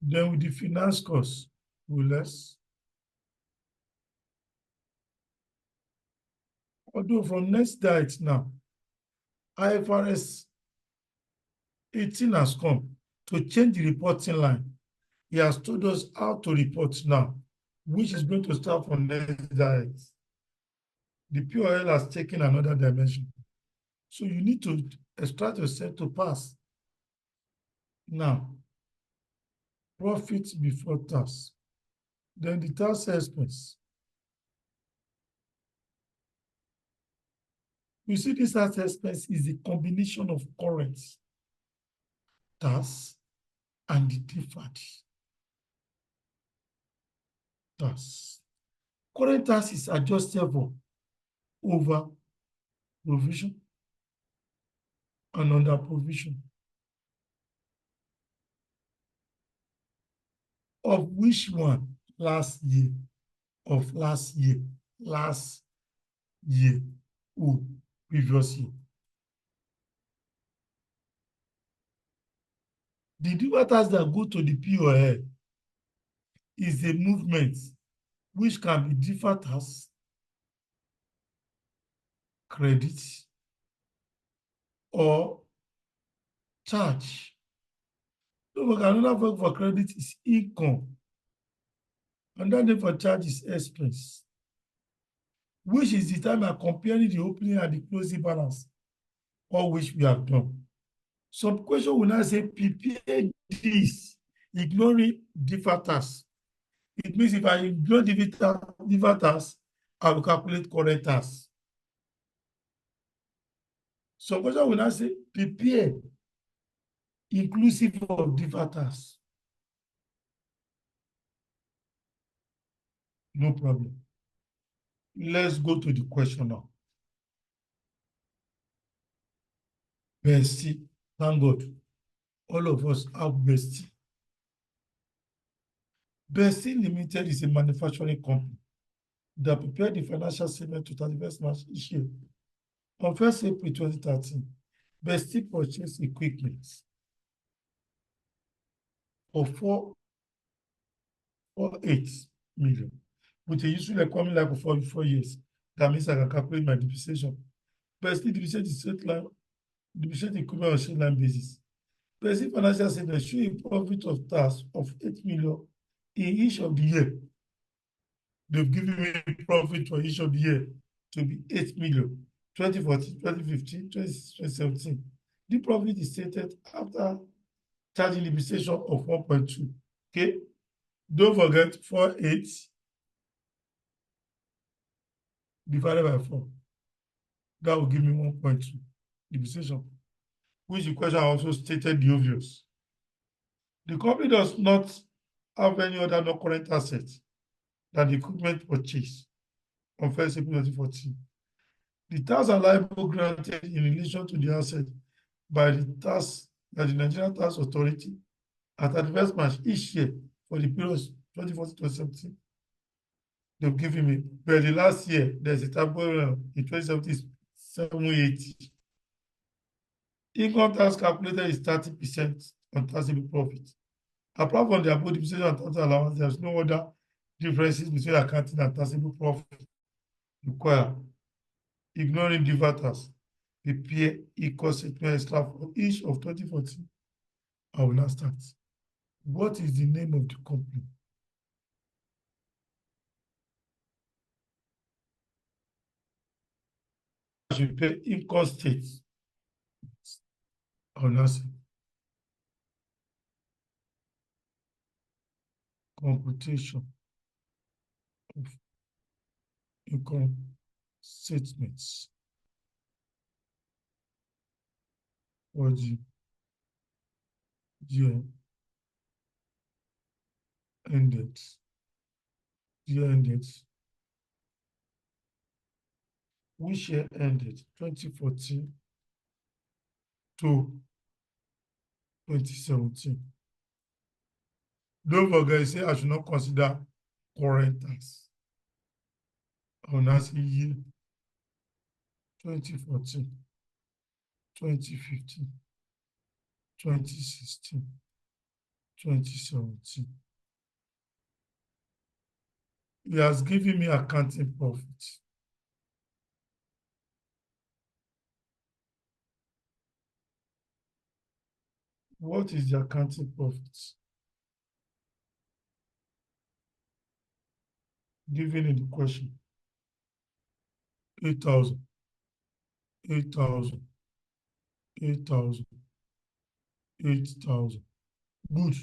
Then with the finance cost, we less. Although from next date now, IFRS 18 has come to change the reporting line. He has told us how to report now, which is going to start from next date. The POL has taken another dimension. So you need to extract yourself to pass. Now, profit before tax. Then the tax expense. You see, this tax expense is a combination of current tax and the deferred tax. Current tax is adjustable over provision and under provision, of which one last year, of last year, oh, previous year. The deferred tax that go to the POL is a movement which can be deferred tax, credit, or charge. So another word for credit is income. Another name for charge is expense, which is the time I'm comparing the opening and the closing balance, all which we have done. Some question will now say, prepare this, ignoring deferred tax. It means if I ignore deferred tax, I will calculate current tax. Some question will now say, prepare inclusive of deferred tax. No problem. Let's go to the question now. Bestie, thank God. All of us have Bestie. Bestie Limited is a manufacturing company that prepared the financial statement to 31st March each year. On 1st April 2013, Bestie purchased equipment for 4.8 million with a useful economy life of 4 years. That means I can calculate my depreciation. Bestie depreciate equipment on straight line basis. Bestie financial statement show a profit of tax of 8 million in each of the year. They've given me profit for each of the year to be 8 million, 2014, 2015, 2017. The profit is stated after charging depreciation of 1.2. Okay? Don't forget 4.8 divided by 4. That will give me 1.2 depreciation, which the question also stated the obvious. The company does not have any other non-current assets than the equipment purchased on 1st April 2014. The tax are liable granted in relation to the asset by the Nigerian Tax Authority at 31st March each year for the periods 2014-2017. They've given me, but the last year there's a table in 2017 780. Income tax calculated is 30% on taxable profit. Apart from the above depreciation and tax allowance, there's no other differences between accounting and taxable profit required. Ignoring deferred tax, prepare equal statement extra for each of 2014. I will now start. What is the name of the company? I should pay income state. I will now say computation of income statements for the year ended. Which year ended? 2014 to 2017. Don't forget, say I should not consider current tax. I will now say year 2014, 2015, 2016, 2017. He has given me accounting profit. What is the accounting profit? Given in the question. 8,000, 8,000, 8,000, 8,000. Good.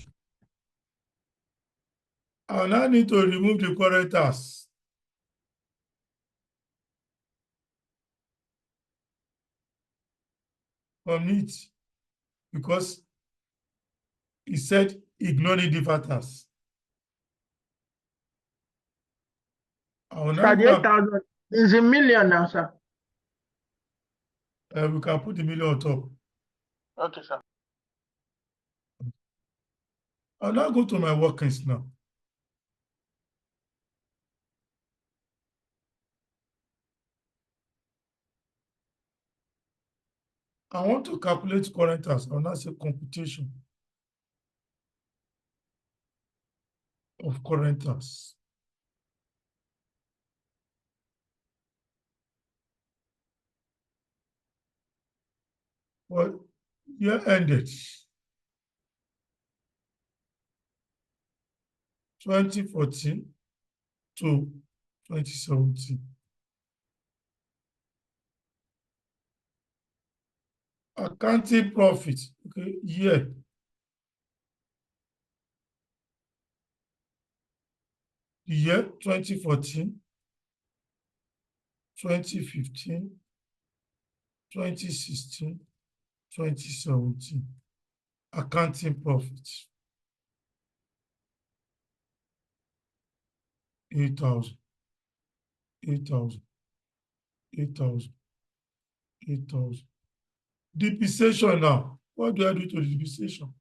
I now need to remove the current tax. From it, because he said ignoring deferred tax. I will now Sir, the go 8,000 is a million now, sir. we can put the million on top. Okay, sir. I'll now go to my workings now. I want to calculate current tax. I'll now say computation of current tax. Well, year ended 2014 to 2017. Accounting profit, okay, year. The year 2014, 2015, 2016, 2017. Accounting profit, 8,000, 8,000, 8,000, 8,000. Depreciation now. What do I do to the depreciation?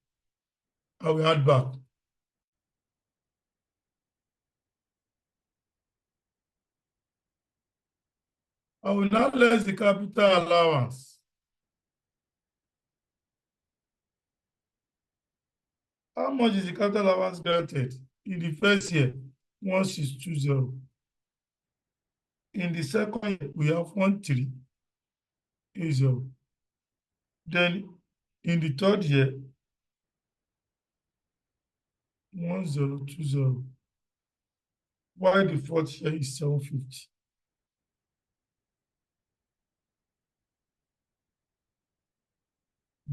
I will add back. I will now less the capital allowance. How much is the capital allowance granted? In the first year, 1,620. In the second year, we have 1,380. Then in the third year, 1,020. While the fourth year is 750.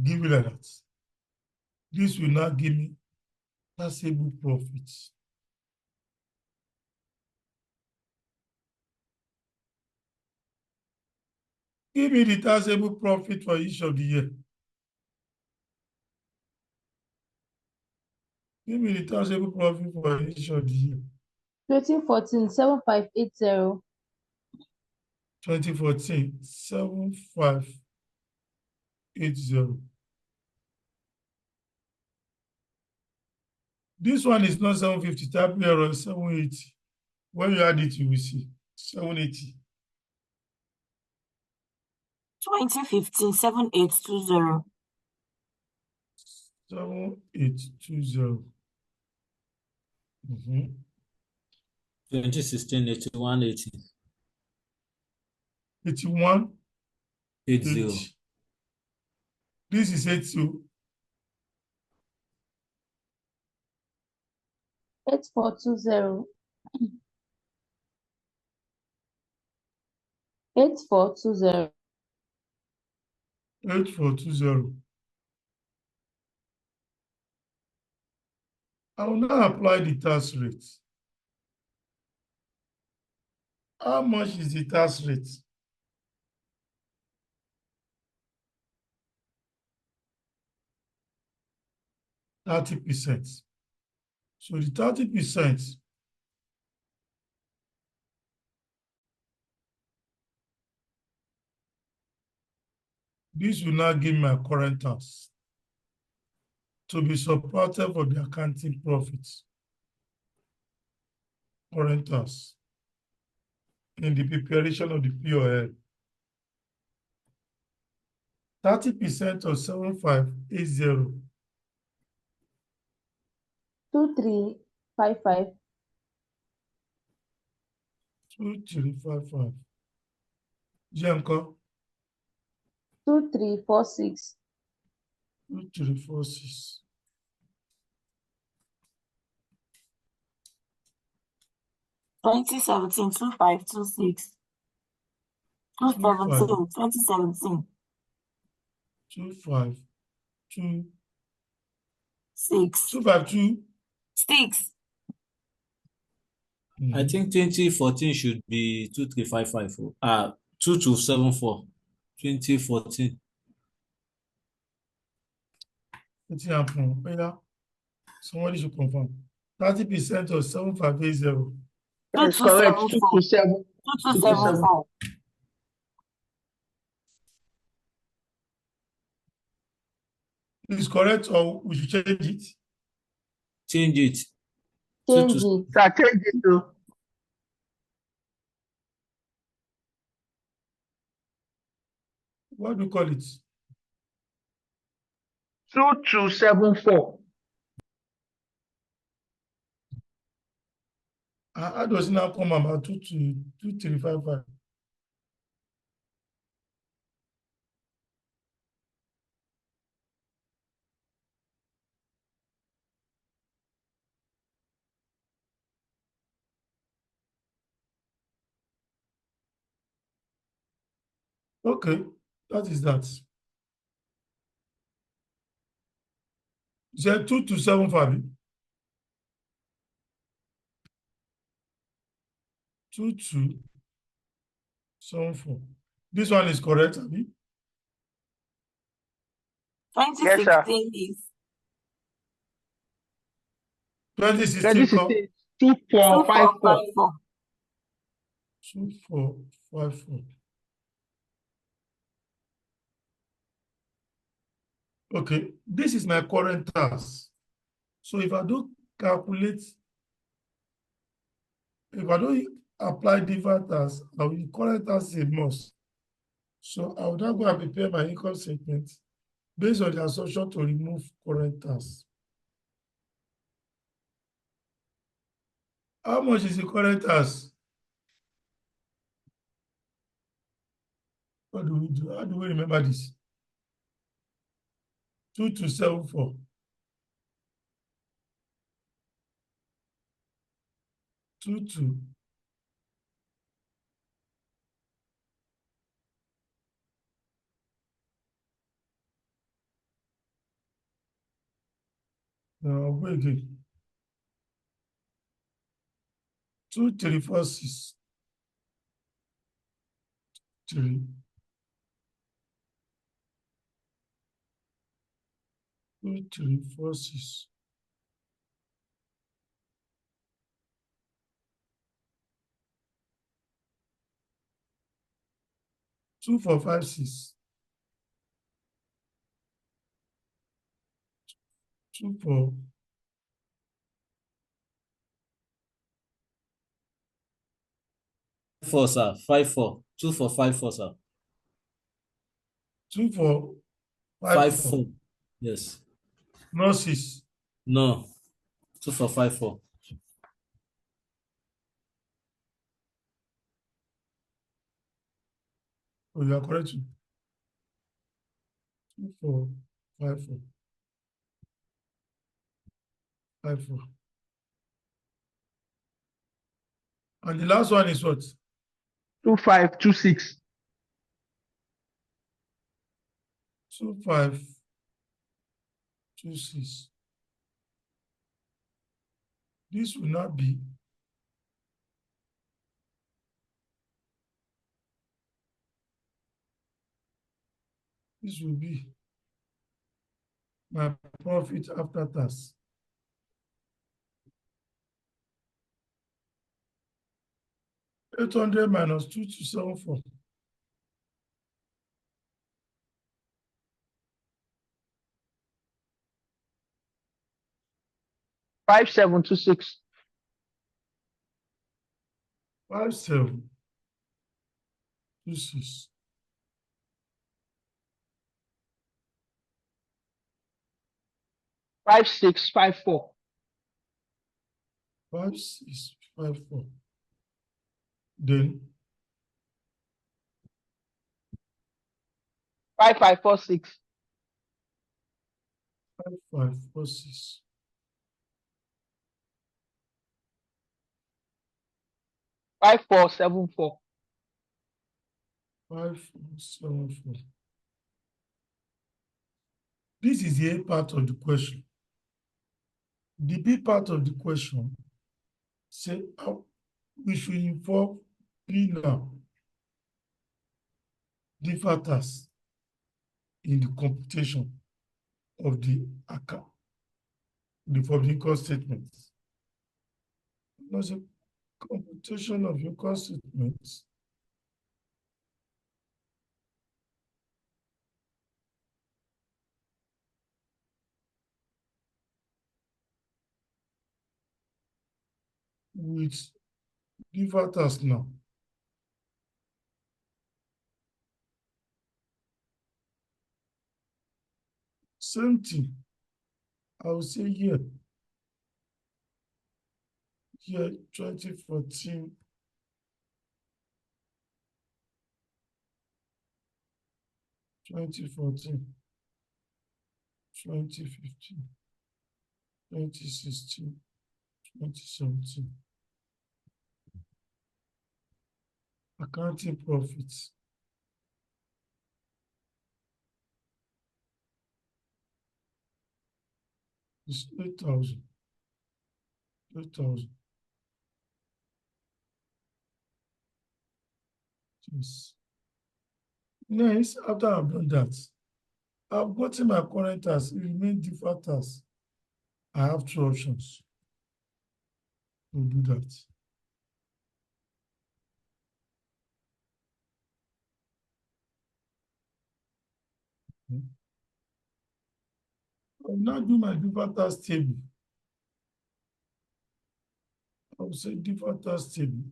Give it like that. This will now give me taxable profits. Give me the taxable profit for each of the year. Give me the taxable profit for each of the year. 2014, 7580. 2014, 7580. This one is not 750, type error 780. When you add it, you will see 780. 2015, 7820. 7820. 2016, 8180. 81. 80. This is 82. 8420. 8420. 8420. I will now apply the tax rate. How much is the tax rate? %30. So the 30%, this will now give my current tax to be subtracted for the accounting profits. Current tax in the preparation of the POL. 30% of 7580. 2355. 2355. Janko. 2346. 2346. 2017, 2526. 2017, 2017. 252. 6. 252. 6. I think 2014 should be 2355. 2274. 2014. What's happening? Somebody should confirm. 30% of 7580. That is correct. 2274. 2274. Is correct, or we should change it? Change it. Change it. That change it to What do you call it? 2274. How does it now come about 2355? Okay, that is that. You said 2275. 2274. This one is correct, Abi? 2016 is 2016 2016, 2454. 2454. 2454. Okay, this is my current task. So if I don't calculate, if I don't apply different task, I will current task is a must. So I will now go and prepare my income statement based on the assumption to remove current task. How much is the current task? What do we do? How do we remember this? 2274. 22. Now I'll go again. 2346. 3. 2346. 2456. 24. 4, sir. 54. 2454, sir. 2454. 54. Yes. No 6. No. 2454. Oh, you are correct. 2454. 54. And the last one is what? 2526. 2526. This will not be this will be my profit after tax. $800 minus 2274. 5726. 5726. 5654. 5654. Then 5546. 5546. 5474. 5474. This is the A part of the question. The B part of the question say we should involve P now, the factors in the computation of the account, for the income statement. There's a computation of income statements. With the factors now. Same thing. I will say here 2014, 2014, 2015, 2016, 2017. Accounting profits. It's 8,000. 8,000. Yes. Next, after I've done that, I've gotten my current task. It remains deferred task. I have two options to do that. I'll now do my deferred task table. I'll say deferred task table.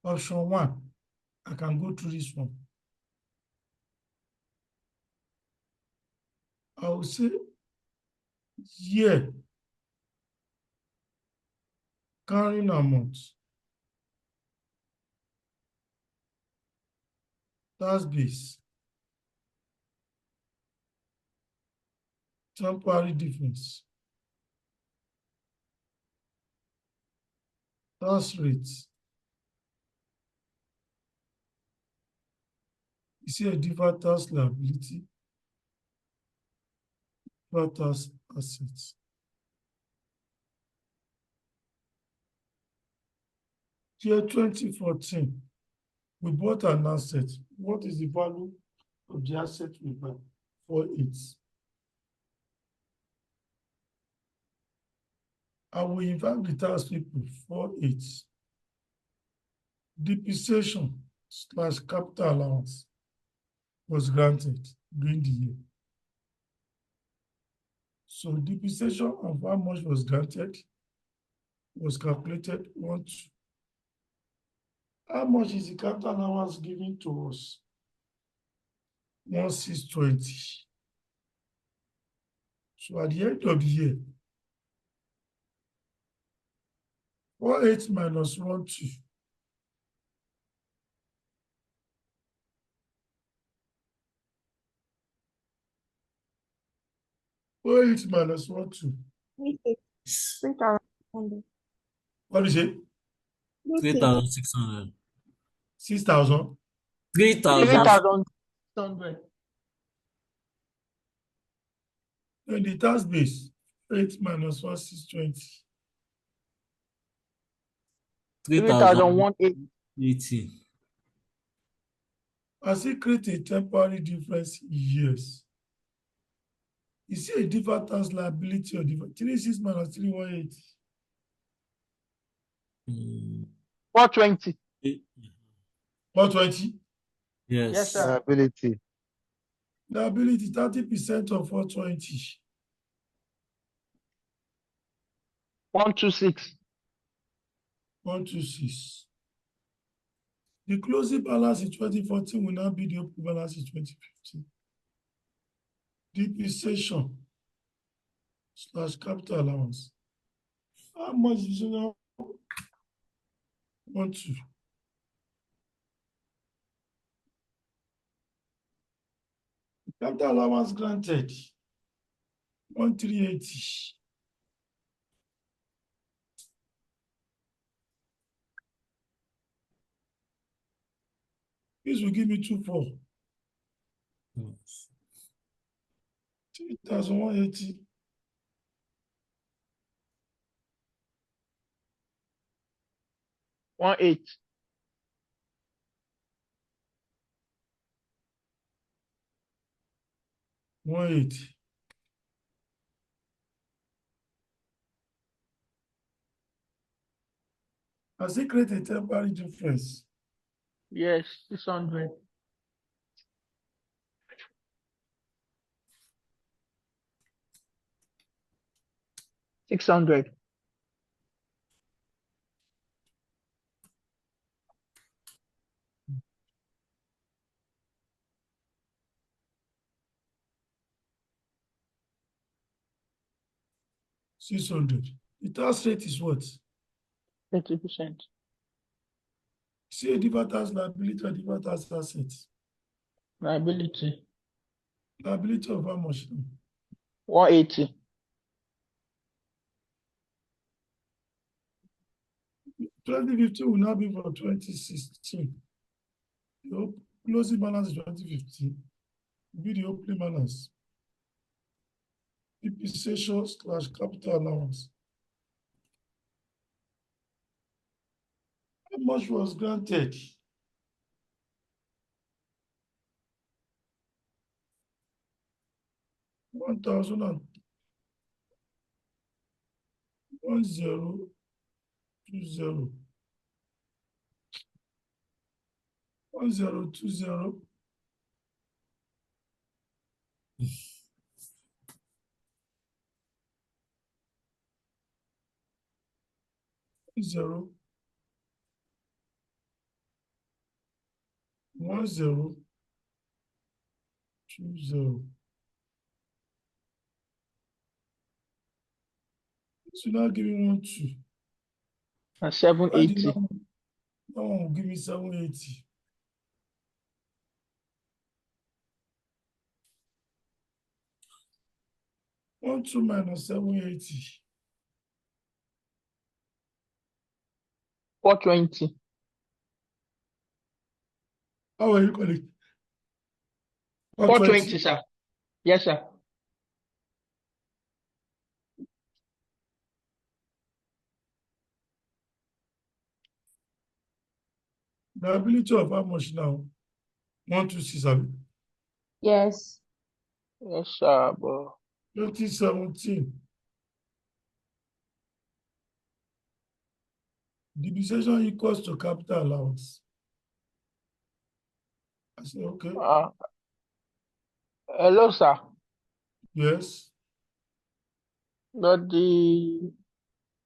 Option 1, I can go through this one. I will say year carrying amount. Tax base. Temporary difference. Tax rate. You see a deferred tax liability, deferred tax assets. Year 2014, we bought an asset. What is the value of the asset we buy? 48. I will invite the tax people 48. Depreciation / capital allowance was granted during the year. So depreciation of how much was granted was calculated 1, 2. How much is the capital allowance given to us? 1,620. So at the end of the year, 48 minus 1, 2. What is minus 1, 2? 3,600. What is it? 3,600. 6,000? 3,000. 3,600. And the tax base, 8 minus 1, 620. 3,180. As it create a temporary difference in years. You see a deferred tax liability or 36 minus 3,180. 420. 420. Yes. Yes, sir. Liability. Liability 30% of 420. 126. 126. The closing balance in 2014 will now be the open balance in 2015. Depreciation / capital allowance. How much is it now? 1, 2. Capital allowance granted 1,380. This will give me 2,4. 3,180. 18. 180. Has it created a temporary difference? Yes, 600. 600. 600. The tax rate is what? 30%. See a deferred tax liability or deferred tax assets. Liability. Liability of how much? 180. 2015 will now be for 2016. The closing balance is 2015. Will be the opening balance. Depreciation / capital allowance. How much was granted? $1,010 1020 1020 10 1020. So now give me 1 2. And 780. That one will give me 780. 1 2 minus 780. 420. How are you calling? 420, sir. Yes, sir. The ability of how much now? 126. Yes. Yes, sir. But 2017. Depreciation equals to capital allowance. I said, okay. Hello, sir. Yes. But the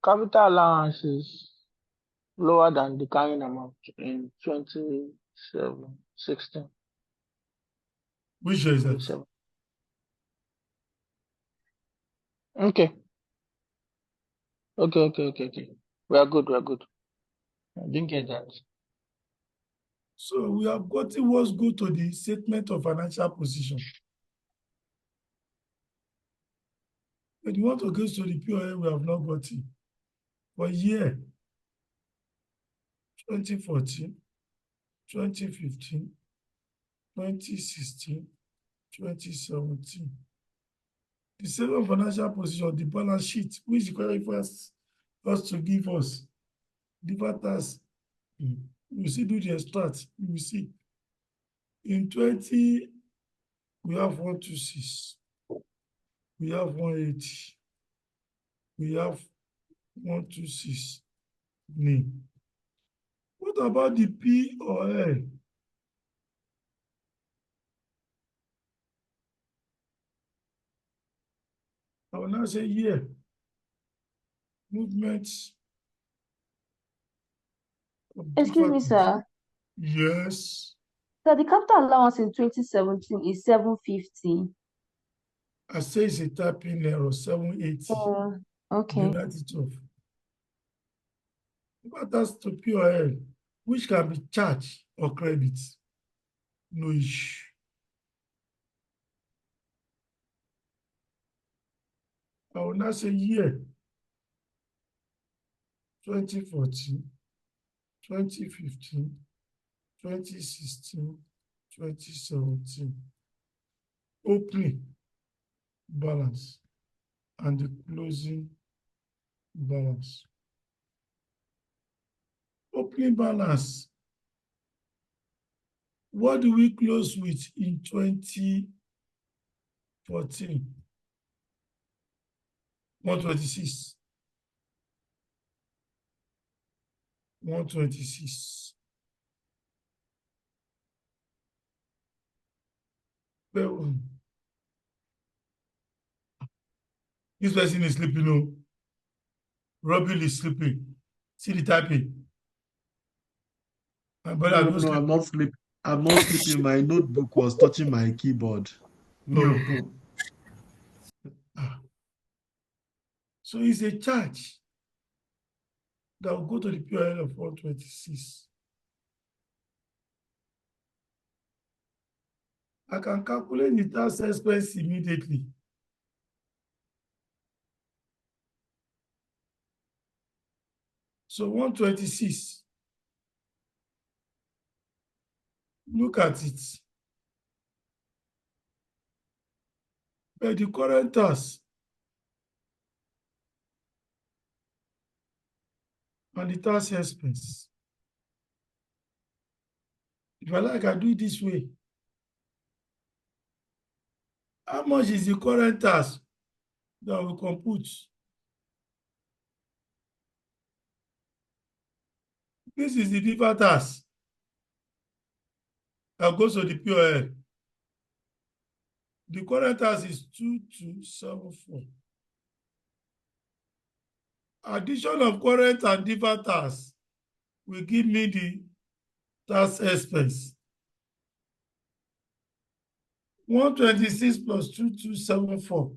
capital allowance is lower than the carrying amount in 2016. Which year is that? 27. Okay. Okay. We are good. I didn't get that. So we have gotten what's good to the statement of financial position. But you want to go to the POA, we have not got it. For year 2014, 2015, 2016, 2017. The statement of financial position, the balance sheet, which requires us to give us different tasks. You see, do the extract, you will see. In 20, we have 126. We have 180. We have 126. What about the P or L? I will now say here. Movements. Excuse me, sir. Yes. So the capital allowance in 2017 is 750. I say it's a typing error, 780. Okay. You write it off. What does to POL, which can be charged or credit? No issue. I will now say year 2014, 2015, 2016, 2017. Opening balance and the closing balance. Opening balance. What do we close with in 2014? 126. 126. This person is sleeping. No. Robin is sleeping. See the typing. No, I'm not sleeping. I'm not sleeping. My notebook was touching my keyboard. No. So it's a charge that will go to the POL of 126. I can calculate the tax expense immediately. So 126. Look at it. But the current tax and the tax expense. If I like, I do it this way. How much is the current tax that we compute? This is the deferred tax that goes to the POL. The current tax is 2274. Addition of current and deferred tax will give me the tax expense. 126 plus 2274.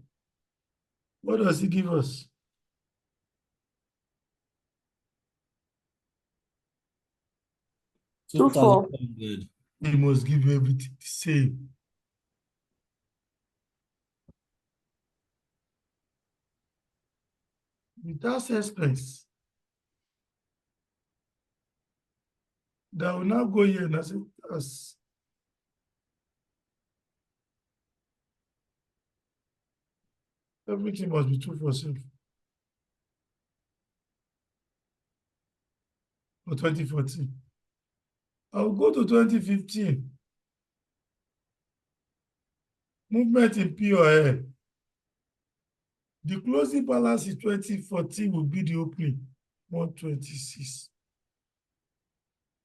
What does it give us? Two four. 2,400. It must give you everything the same. The tax expense that will now go here and I say tax. Everything must be 247 for 2014. I'll go to 2015. Movement in POL. The closing balance in 2014 will be the opening, 126.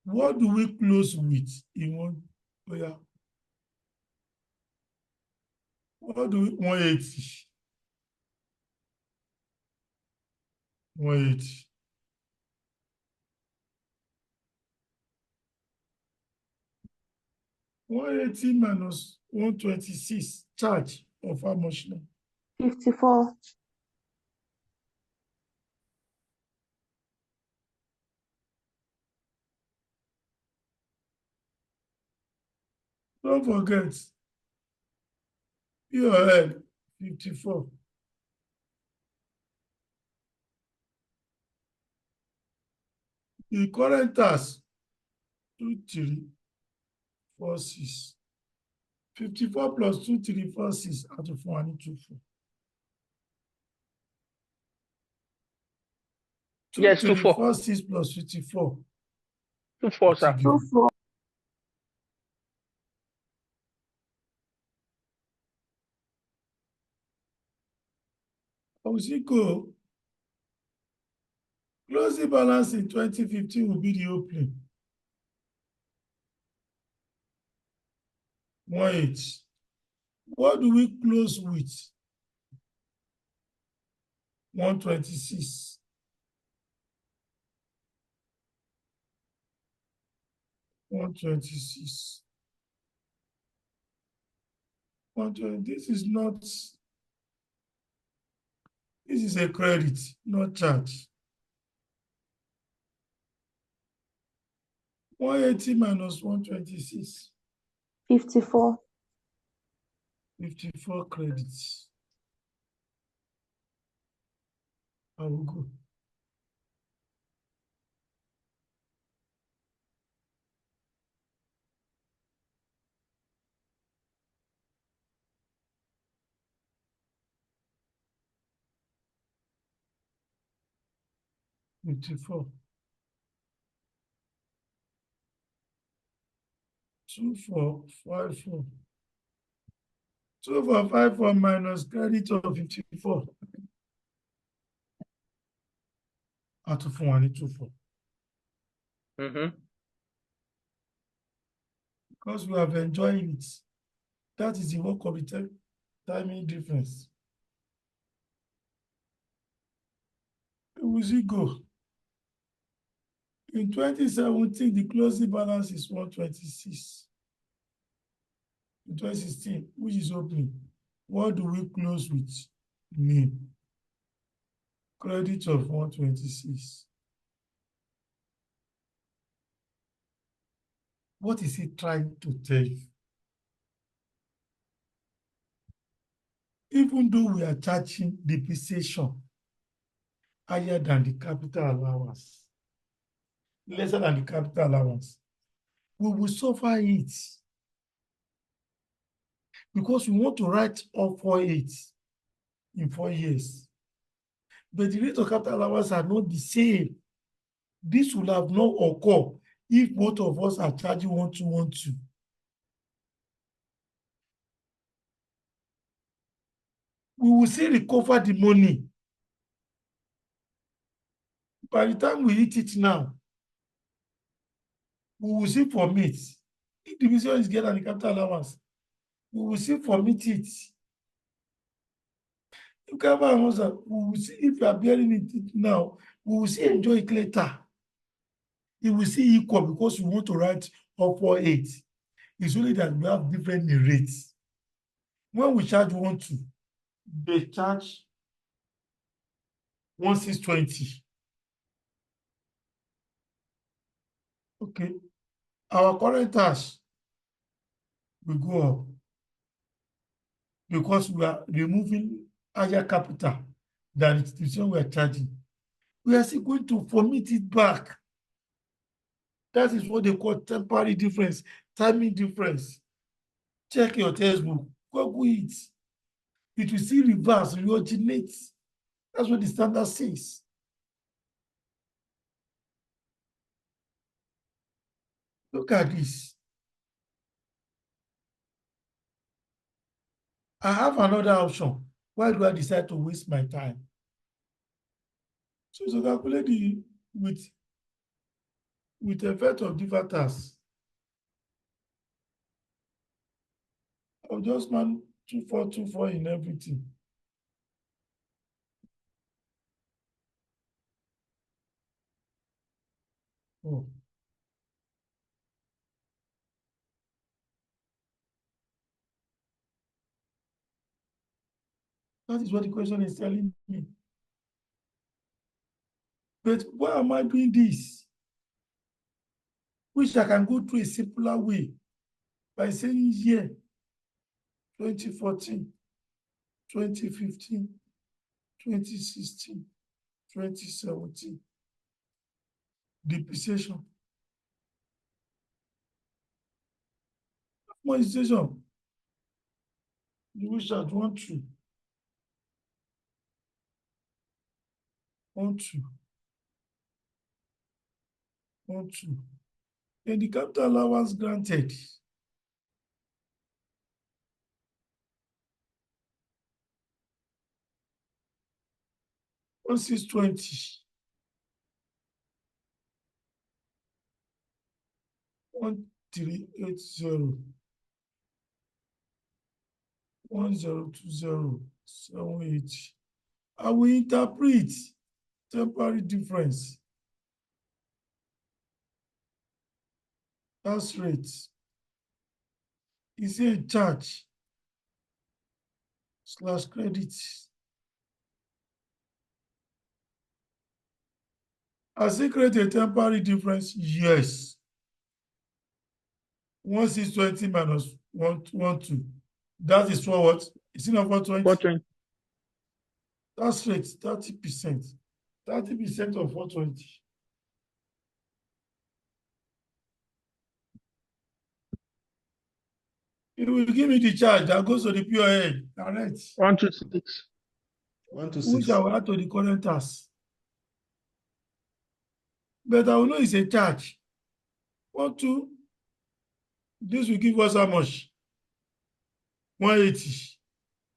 What do we close with in one? Oh yeah. What do we 180? 180. -180 minus 126 charge of how much now? 54. Don't forget, POL 54. The current tax 2346. 54 plus 2346 out of 124. Yes, 24. 2346 plus 54. 24, sir. 24. Osiko, closing balance in 2015 will be the opening. 180. What do we close with? 126. 126. 120. This is not, this is a credit, not charge. 180 minus 126. 54. 54 credits. I will go. Fifty-four. 2454. 2454 minus credit of 54. Out of 124. Because we have enjoyed it. That is the work of the timing difference. Where will it go? In 2017, the closing balance is 126. In 2016, which is opening, what do we close with? Name. Credit of 126. What is he trying to tell you? Even though we are charging depreciation higher than the capital allowance, lesser than the capital allowance, we will suffer it because we want to write off 4.8 in 4 years. But the rate of capital allowance are not the same. This will have not occurred if both of us are charging 1,212. We will still recover the money. By the time we hit it now, we will still formit. If division is greater than the capital allowance, we will still formit it. If capital allowance, we will see, if you are bearing it now, we will see enjoy it later. It will see equal because we want to write up 4.8. It's only that we have different rates. When we charge 1.2, they charge 1,620. Okay. Our current tax will go up because we are removing higher capital than the institution we are charging. We are still going to formit it back. That is what they call temporary difference, timing difference. Check your textbook, Google it. It will still reverse, reoriginate. That's what the standard says. Look at this. I have another option. Why do I decide to waste my time? So to calculate the with effect of different tasks, I'll just man 2424 in everything. Oh. That is what the question is telling me. But why am I doing this? Which I can go through a simpler way by saying year 2014, 2015, 2016, 2017. Depreciation. Amortization. You wish I'd want to. 1, 2. 1, 2. And the capital allowance granted. One 620. 1380. 1020. 780. I will interpret temporary difference. Tax rate. Is it a charge / credit? Has it created a temporary difference? Yes. 1620 minus 112. That is for what? Is it not 420? 420. Tax rate 30%. 30% of 420. It will give me the charge that goes to the POA. Correct. 126. 126. Which I will add to the current tax. But I will know it's a charge. 1, 2. This will give us how much? 180.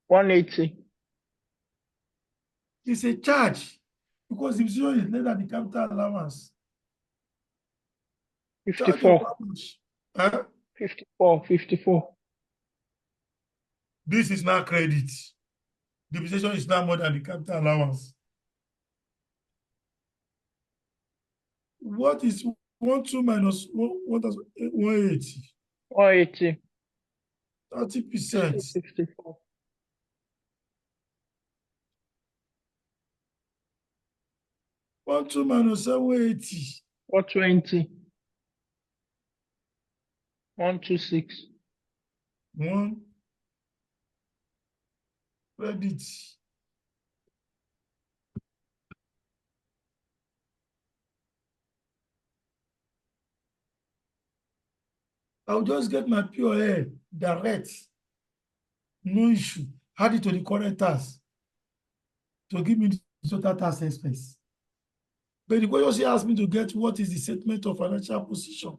180. It's a charge because the decision is less than the capital allowance. Charge of 54. how much? Huh? 54. 54. This is now credit. Depreciation is now more than the capital allowance. What is 1,2 minus 180? 180. 30%. 54. 1,2 minus 780. 420. 126. 1 credit. I'll just get my POA direct. No issue. Add it to the current tax to give me the total tax expense. But the question she asked me to get what is the statement of financial position.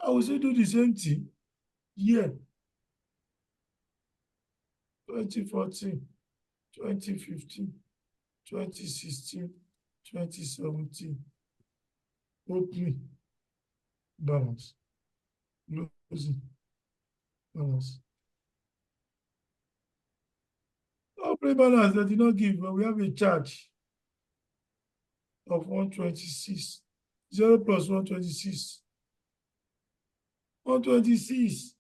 I will still do the same thing. Yeah. 2014, 2015, 2016, 2017. Opening. Balance. Closing. Balance. Opening balance they did not give, but we have a charge of 126. 0 plus 126. 126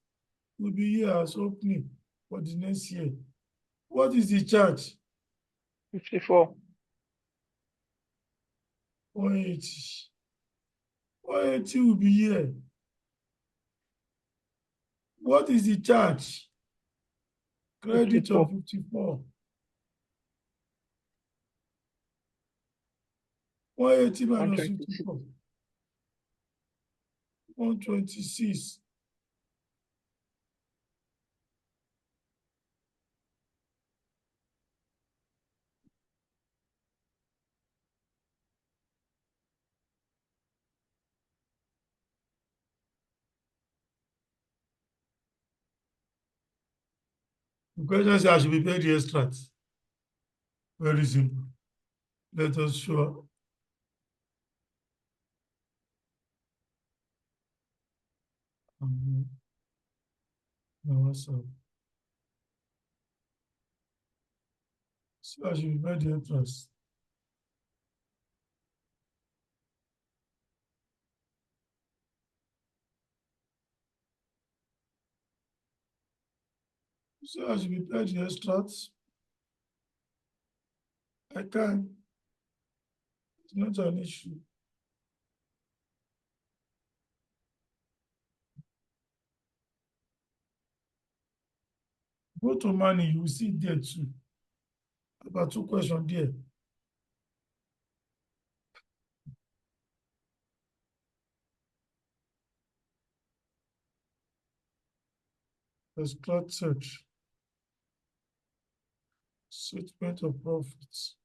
will be here as opening for the next year. What is the charge? 54. 180. 180 will be here. What is the charge? Credit 54. of 54. 180 minus 126. 54. 126. The question says I should be paid the extract. Very simple. Let us show. Now what's up? So I should be paid the interest. So I should be paid the extracts. I can. It's not an issue. Go to money, you will see there too. About 2 questions there. Extract search. Statement of profits.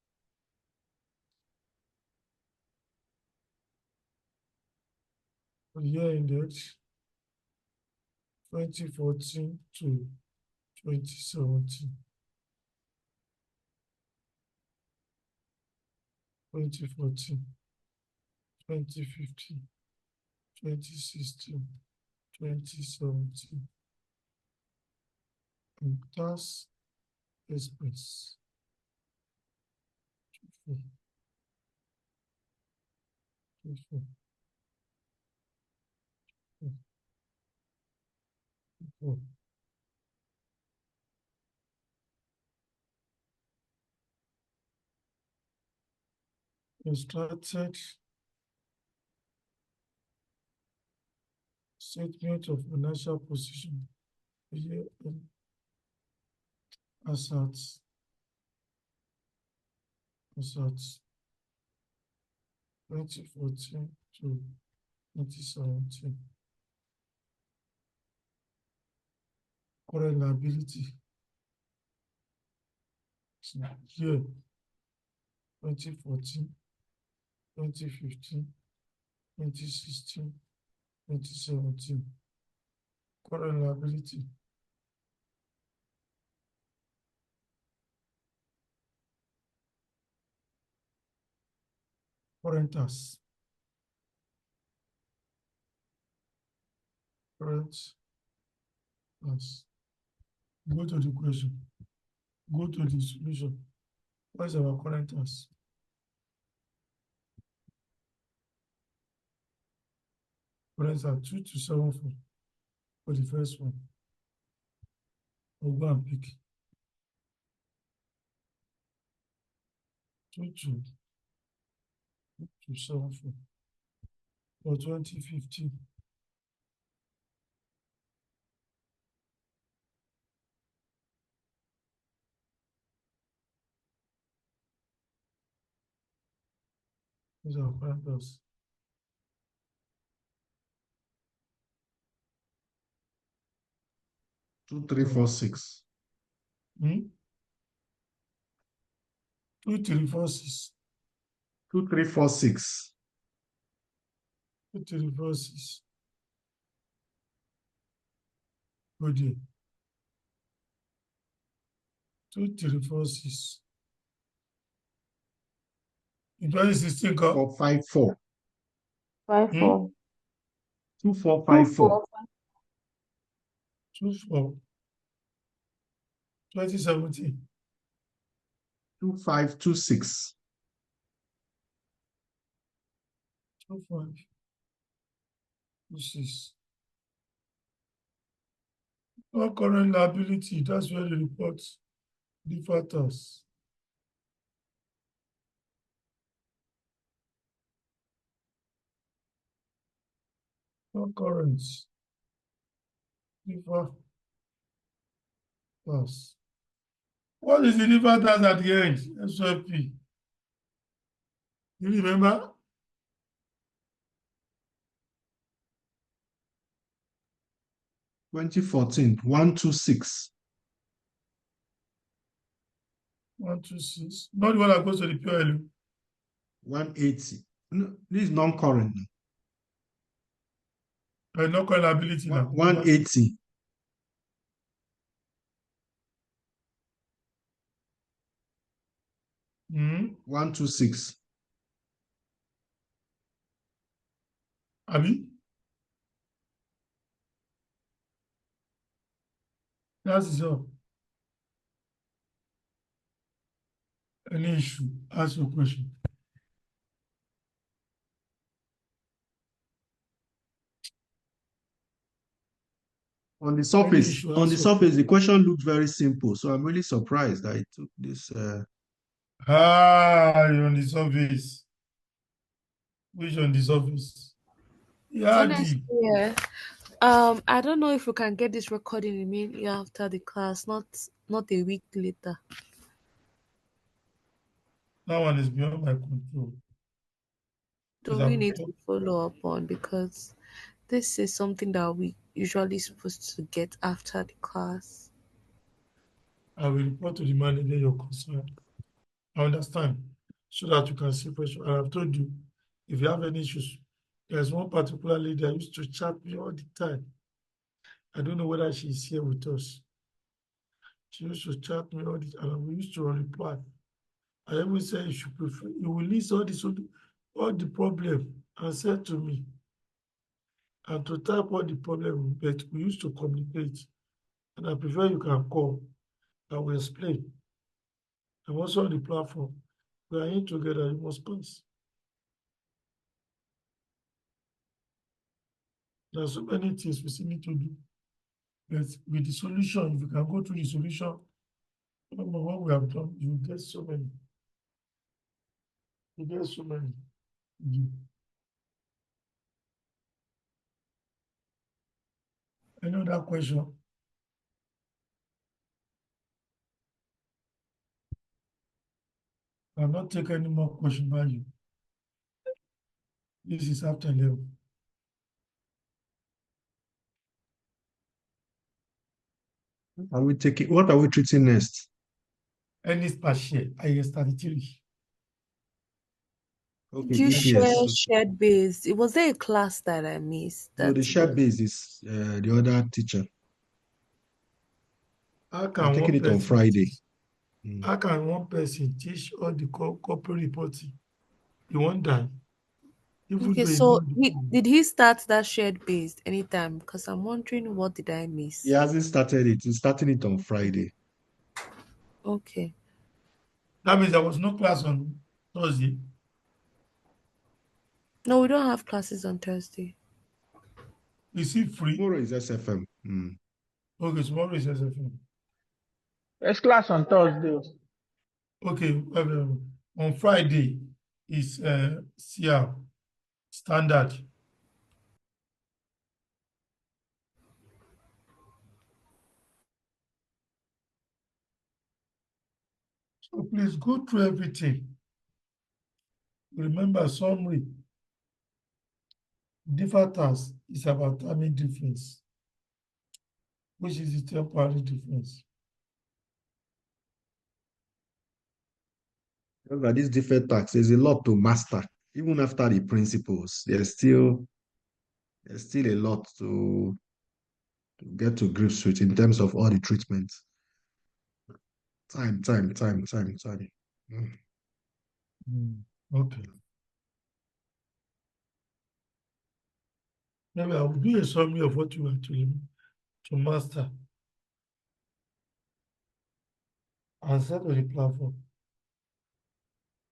Year index 2014 to 2017. 2014, 2015, 2016, 2017. And tax expense. 24, 24. Instructed statement of financial position. Year end assets. 2014 to 2017. Current liability. So here, 2014, 2015, 2016, 2017. Current liability. Current tax. Current tax. Go to the question. Go to the solution. What is our current tax? Current tax 2274 for the first one. We'll go and pick 2274 for 2015. These are current tax. 2346. 2346. 2346. 2346. Good day. 2346. In 2016, go 454. 5-4. 2454. 24. 2017. 2526. 2526. No current liability. That's where the report differs. No current. Differs. What is the difference at the end? SFP. You remember? Twenty 126. 126. Not the one that goes to the PLU. 180. No, this is non-current. No current liability now. 180. 126. Abi? That is all. Any issue? Ask your question. On the Any surface, issue? on Ask the your surface, the question looked very simple. So I'm really surprised that it took this. you're on the surface. Which on the surface? Yeah, Honestly, yeah. I don't know if we can get this recording immediately after the class, not a week later. that one is beyond my control. So we need to follow up on, because this is something that we usually supposed to get after the class. I will report to the manager your concern. I understand. So that you can see question. And I've told you, if you have any issues, there's one particular lady that used to chat me all the time. I don't know whether she's here with us. She used to chat me all the time, and we used to reply. I even said you should prefer, you will list all the problem and said to me, and to type all the problem, but we used to communicate. And I prefer you can call. I will explain. I'm also on the platform. We are in together, you must pass. There are so many things we still need to do. But with the solution, if you can go through the solution, remember what we have done, you get so many. You get so many. Any other question? I'll not take any more question by you. This is after 11. Are we taking? What are we treating next? Earnings per share, IAS 33. Okay, You EPS. shared base. It was there a class that I missed? No, the share was... base is the other teacher. How I'm can taking one it on person Friday. teach, how can one person teach all the corporate reporting? You won't die. Even Okay, though it's so not did he start that shared base anytime? Because I'm wondering, what did I miss? He hasn't started it. He's starting it on Friday. Okay. That means there was no class on Thursday. No, we don't have classes on Thursday. Is it free? Tomorrow is SFM. Okay, tomorrow is SFM. There's class on Thursday. Okay, on Friday is CR standard. So please go through everything. Remember, summary. Different task is about timing difference. which is the temporary difference. However, this deferred tax, there's a lot to master. Even after the principles, there's still a lot to get to grips with in terms of all the treatments. Time. Okay. Maybe I will do a summary of what you want to master and send on the platform.